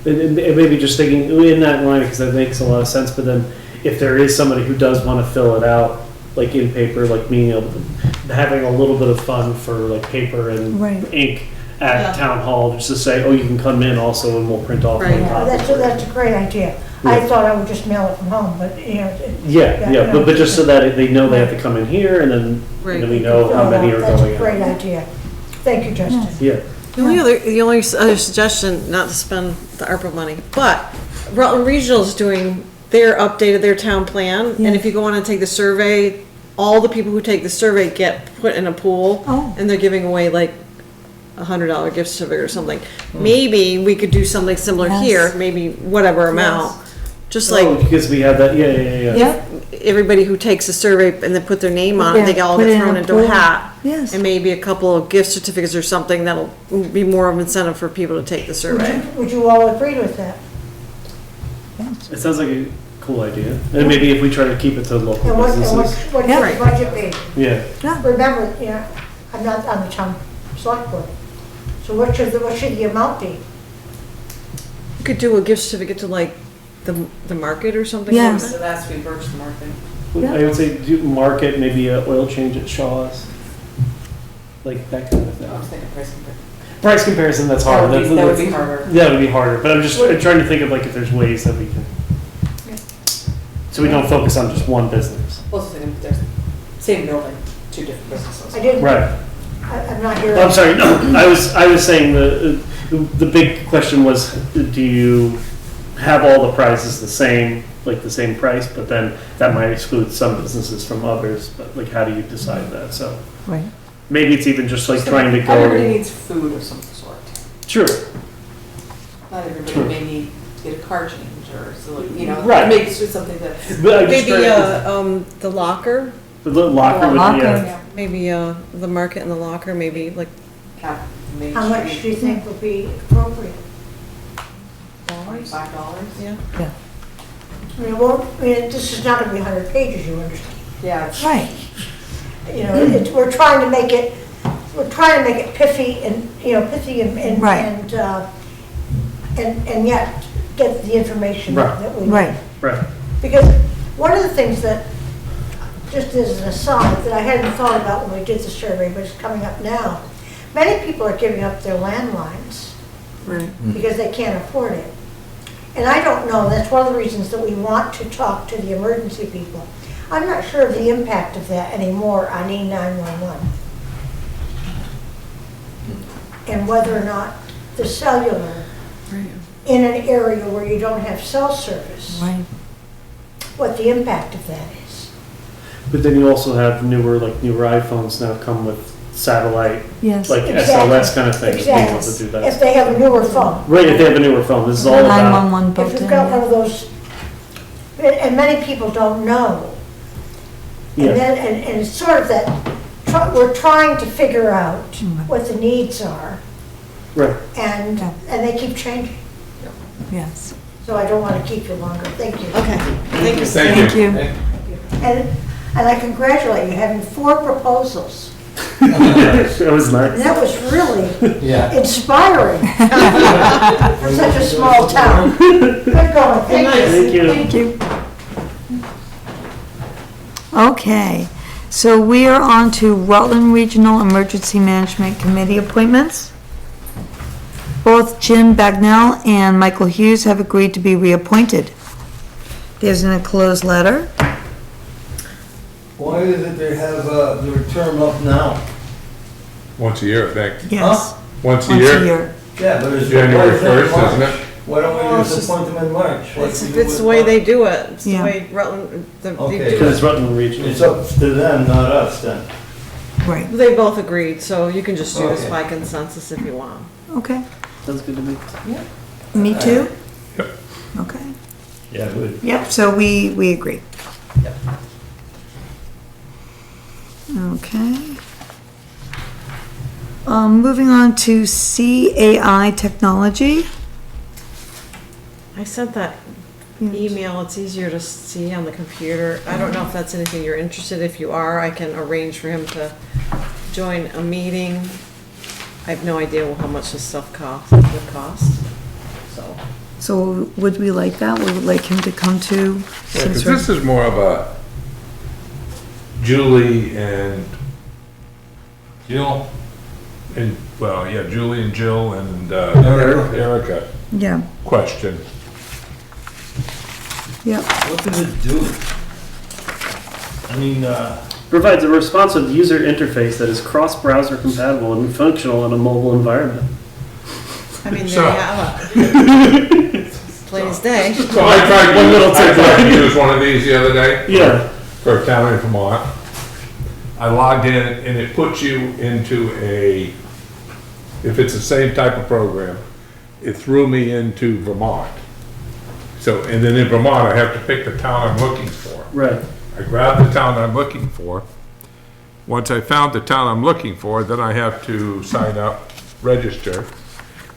And maybe just thinking in that line, because that makes a lot of sense, but then if there is somebody who does want to fill it out, like in paper, like being able to, having a little bit of fun for like paper and Right. ink at Yeah. town hall, just to say, oh, you can come in also and we'll print off. Right. one copy. That's a great idea. I thought I would just mail it from home, but, Yeah, but just so that they know they have to come in here and then we know how many are That's going a great in. idea. Thank you, Justin. Yeah. the only other suggestion, not to spend the ARPA money, but Rutland Regional is doing, they're updated their town plan, and if you go on and take the survey, all the people who take the survey get put in a pool, Oh. and they're giving away like $100 gift certificate or something. Maybe we could do something similar Yes. here, maybe whatever amount, just Oh, like because we have that, yeah. Yeah. everybody who takes a survey and then put their name on it, they all Put it get in thrown a into a pool. hat. Yes. And maybe a couple of gift certificates or something that'll be more of an incentive for people to take the survey. Would you all agree with that? It sounds like a cool idea. And maybe if we try to keep it to local And what businesses. should Yeah. the budget be? Yeah. Remember, I'm not on the town select board. So what should the amount be? You could do a gift certificate to like the market or something. Yeah. like that. So that's we Birch the market. I would say do market, maybe a oil change at Shaw's. Like that kind of thing. I was thinking price comparison. Price comparison, that's hard. That would be harder. That would be harder, but I'm just trying to think of like if there's ways that we can. So we don't focus on just one business. Well, it's thinking there's same building, two different businesses. I didn't, Right. I'm not here. I'm sorry, no, I was saying the big question was, do you have all the prices the same, like the same price, but then that might exclude some businesses from others, but like how do you decide that? So Right. maybe it's even just like trying to go. Everybody needs food of some sort. Sure, Not everybody True. may need to get a car change or so, Right. maybe it's just something that. but I'm just Maybe trying to, the locker, the locker would be, Locker. maybe the market and the locker, maybe like Main How much Street, do you think would be appropriate? $25? yeah. I mean, it won't, this is not gonna be 100 pages, you understand? Yeah. it's- Right. We're trying to make it pithy and, Right. and yet get the information Right. that we need. Right. right, Because one of the things that, just as an aside, that I hadn't thought about when we did the survey, but it's coming up now, many people are giving up their landlines because they can't afford it. And I don't know, that's one of the reasons that we want to talk to the emergency people. I'm not sure of the impact of that anymore on E911. And whether or not the cellular in an area where you don't have cell service, Right. what the impact of that is. But then you also have newer iPhones now come with satellite, Yes. like Exactly. SLS kind of thing, being able to Exactly. do If that. they have a newer phone. Right, if they have a newer phone, this is all about, 911 built If in. you've got one of those, and many people don't know. And yeah, then, and it's sort of that, we're trying to figure out what the needs are, right. and they keep changing. Yes. So I don't want to keep you longer. Thank you. Okay, thank you. Thank you. And I congratulate you having 4 proposals. That was nice. And that was really Yeah. inspiring for such a small town. Good going. Thank you. Thank you. Thank you. Okay, so we are on to Rutland Regional Emergency Management Committee appointments. Both Jim Bagnell and Michael Hughes have agreed to be reappointed. There's an enclosed letter. Why is it they have their term up now? Once a year, I think. Yes. Once a Once year? a year. Yeah, but it's. January why is that 1st, isn't March? it? Why don't Well, we it's just just- appoint them in March? Like It's, we do it's with the way March? they do it. It's the Yeah. way Rutland, Okay. Because it's Rutland Regional. It's up to them, not us then. Right, they both agreed, so you can just do this Okay. by consensus if you want. okay. Sounds good to me. Me too? Yep. Okay. Yeah, good. Yep, so we agree. Okay. Moving on to CAI Technology. I sent that email, it's easier to see on the computer. I don't know if that's anything you're interested. If you are, I can arrange for him to join a meeting. I have no idea how much this stuff would cost, so. So would we like that? We would like him to come to? Yeah, 'cause since we're- this is more of a Julie and Jill, and, well, yeah, Julie and Jill and Erika Yeah, question. yeah. What does it do? I mean, Provides a responsive user interface that is cross-browser compatible and functional in a mobile environment. I mean, there So- you have it. Plain as day. So I tried to use one of these the other day. Yeah. For a town in Vermont. I logged in and it puts you into if it's the same type of program, it threw me into Vermont. So, and then in Vermont, I have to pick the town I'm looking for. Right. I grab the town I'm looking for. Once I found the town I'm looking for, then I have to sign up, register.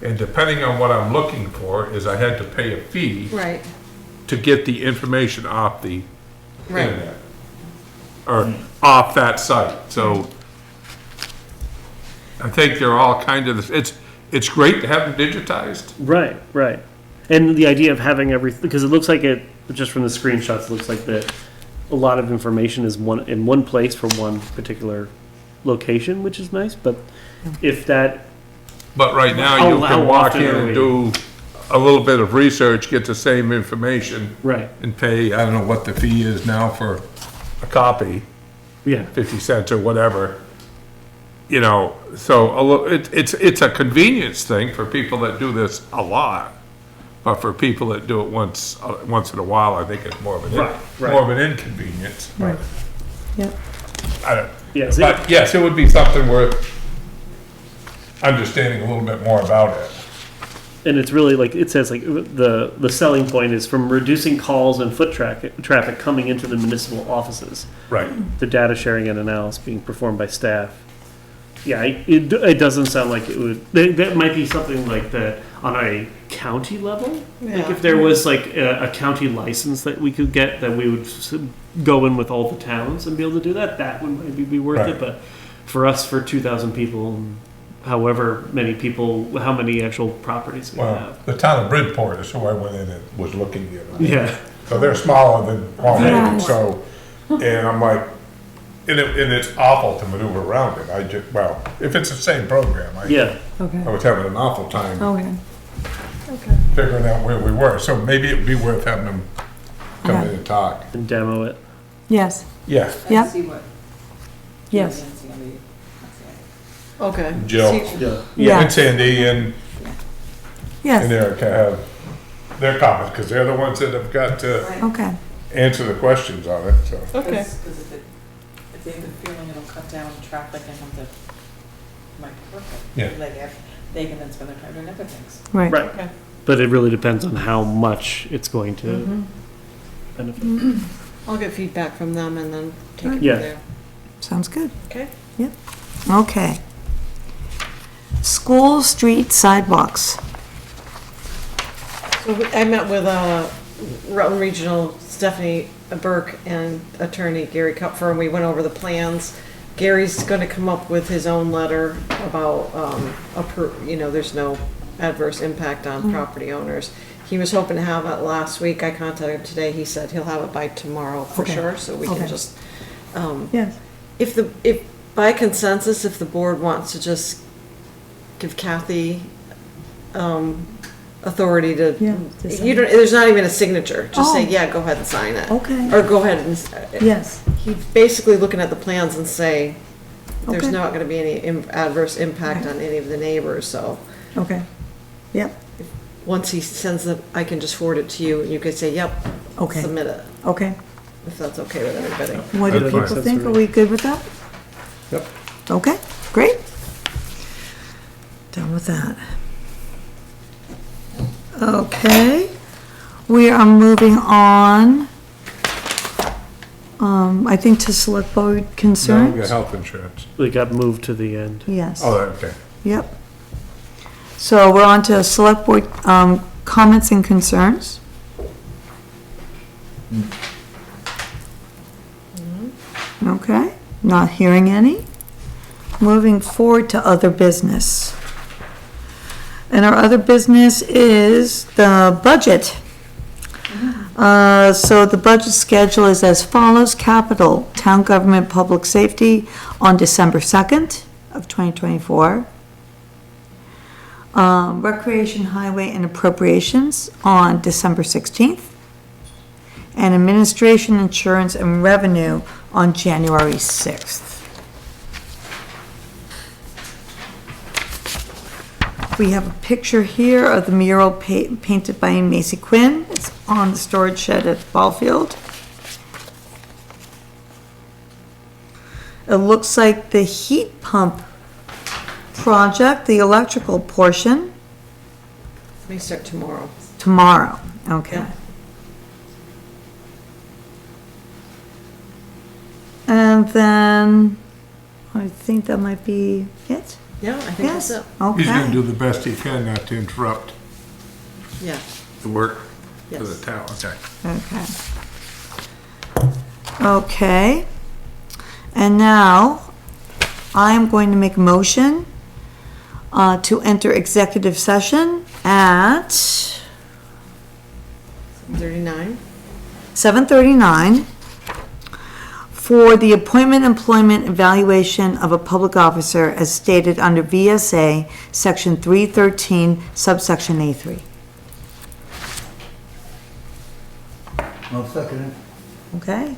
And depending on what I'm looking for, is I had to pay a fee Right, to get the information off the right. internet. Or off that site, so I think they're all kind of, it's great to have them digitized. Right, right. And the idea of having everything, because it looks like it, just from the screenshots, it looks like that a lot of information is in one place for one particular location, which is nice, but if that, But right now, How- you how can walk often in are and we- do a little bit of research, get the same information, right, and pay, I don't know what the fee is now for a copy, yeah, 50 cents or whatever. You know, so it's a convenience thing for people that do this a lot. But for people that do it once in a while, I think it's more of Right, right. more of an inconvenience. Right. Yep. I don't, yes. but yes, it would be something worth understanding a little bit more about it. And it's really like, it says like, the selling point is from reducing calls and foot traffic coming into the municipal offices. Right. The data sharing and analysis being performed by staff. Yeah, it doesn't sound like it would, that might be something like that on a county level. Like Yeah. if there was like a county license that we could get, that we would go in with all the towns and be able to do that, that would maybe be worth Right. it. But for us, for 2,000 people, however many people, how many actual properties we Well, have. the town of Bridport is who I went in and was looking the other day. Yeah, So they're smaller than Wallingford, Yes. so, and I'm like, and it's awful to maneuver around it. Well, if it's the same program, yeah. I Okay, was having an awful time okay. figuring out where we were. So maybe it'd be worth having them come in and talk. And demo it. Yes, Yeah, yep, See what. yes. Okay. Jill. See- Yeah. Yeah. And Sandy and Yes. and Erika have their comments, because they're the ones that have got to Okay, answer the questions on it, so. Okay. Because if they have the feeling it'll cut down traffic and have the, might be perfect. Yeah. They can then spend their time doing other things. right. Right. But it really depends on how much it's going to benefit. I'll get feedback from them and then take it from Yeah. there. Sounds good. Okay. Okay. School street sidewalks. So I met with Rutland Regional Stephanie Burke and attorney Gary Kupfer, and we went over the plans. Gary's gonna come up with his own letter about, there's no adverse impact on property owners. He was hoping to have it last week. I contacted him today. He said he'll have it by tomorrow for Okay. sure, so we can Okay. just, Yes. if by consensus, if the board wants to just give Kathy, authority to, Yeah, to sign. you don't, there's not even a signature, just say, Oh. yeah, go ahead and sign it. Okay. Or go ahead and, Yes, he's basically looking at the plans and say, there's Okay. not gonna be any adverse impact on any of the neighbors, so. okay. Yep, Once he sends the, I can just forward it to you, and you could say, yep, okay, submit it, okay. if that's okay with everybody. What do That's fine. people think? Are we good with that? Yep. Okay, great. Done with that. Okay, we are moving on, I think to select board No, we got concerns? health insurance. They got moved to the end. Yes, Oh, okay. yep. So we're on to select board, comments and concerns. Okay, not hearing any. Moving forward to other business. And our other business is the budget. So the budget schedule is as follows: capital, town government, public safety on December 2nd of 2024. Recreation, highway, and appropriations on December 16th. And administration, insurance, and revenue on January 6th. We have a picture here of the mural painted by Macy Quinn. It's on the storage shed at Ballfield. It looks like the heat pump project, the electrical portion, May start tomorrow. tomorrow. Okay. Yeah. And then I think that might be it. Yeah, I think that's Yes, it, He's gonna okay. do the best he can not to interrupt yeah, the work for the yes. town, okay. Okay. Okay. And now, I am going to make a motion to enter executive session at 39. 7:39 for the appointment, employment, evaluation of a public officer as stated under VSA Section 313, subsection A3. I'll second it. Okay?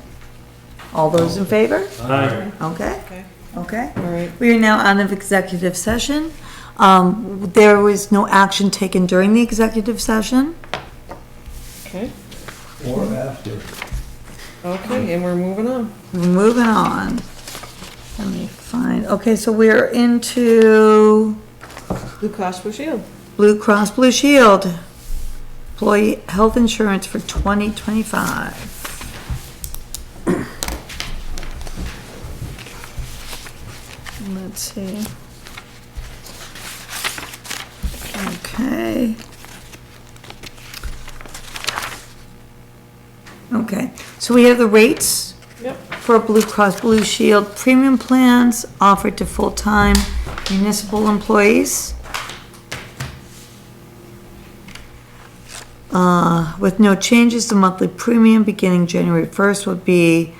All those in favor? Aye. Okay? Okay. Okay? All right. We are now out of executive session. There was no action taken during the executive session. Okay, Or after. okay, and we're moving on. Moving on. Let me find, okay, so we're into Blue Cross Blue Shield. Blue Cross Blue Shield. Employee health insurance for 2025. Let's see. Okay. Okay, so we have the rates. Yep. For Blue Cross Blue Shield premium plans offered to full-time municipal employees. With no changes, the monthly premium beginning January 1st would be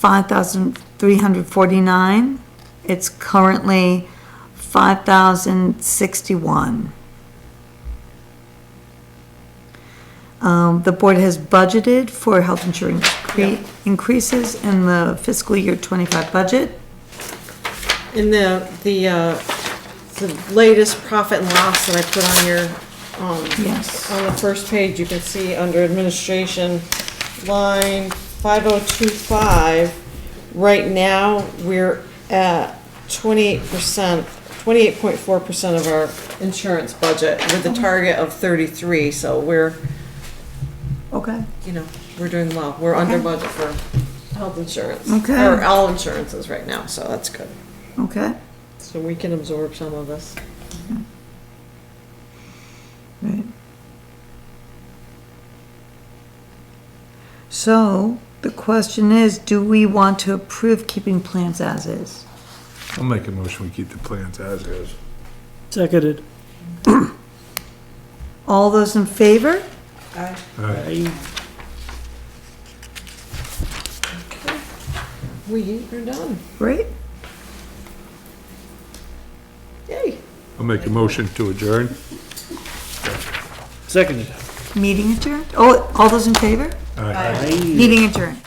$5,349. It's currently $5,061. The board has budgeted for health insurance increases in the fiscal year 25 budget. In the latest profit and loss that I put on your Yes. On the first page, you can see under administration, line 5025, right now, we're at 28%, 28.4% of our insurance budget with a target of 33, so we're, Okay, you know, we're doing well. We're under Okay. budget for health insurance. Okay. Or all insurances right now, so that's good. okay. So we can absorb some of this. Right. So, the question is, do we want to approve keeping plans as is? I'll make a motion, we keep the plans as is. Seconded. All those in favor? All right. We are done. Great. Yay. I'll make a motion to adjourn. Seconded. Meeting adjourned? Oh, all those in favor? All right. Meeting adjourned.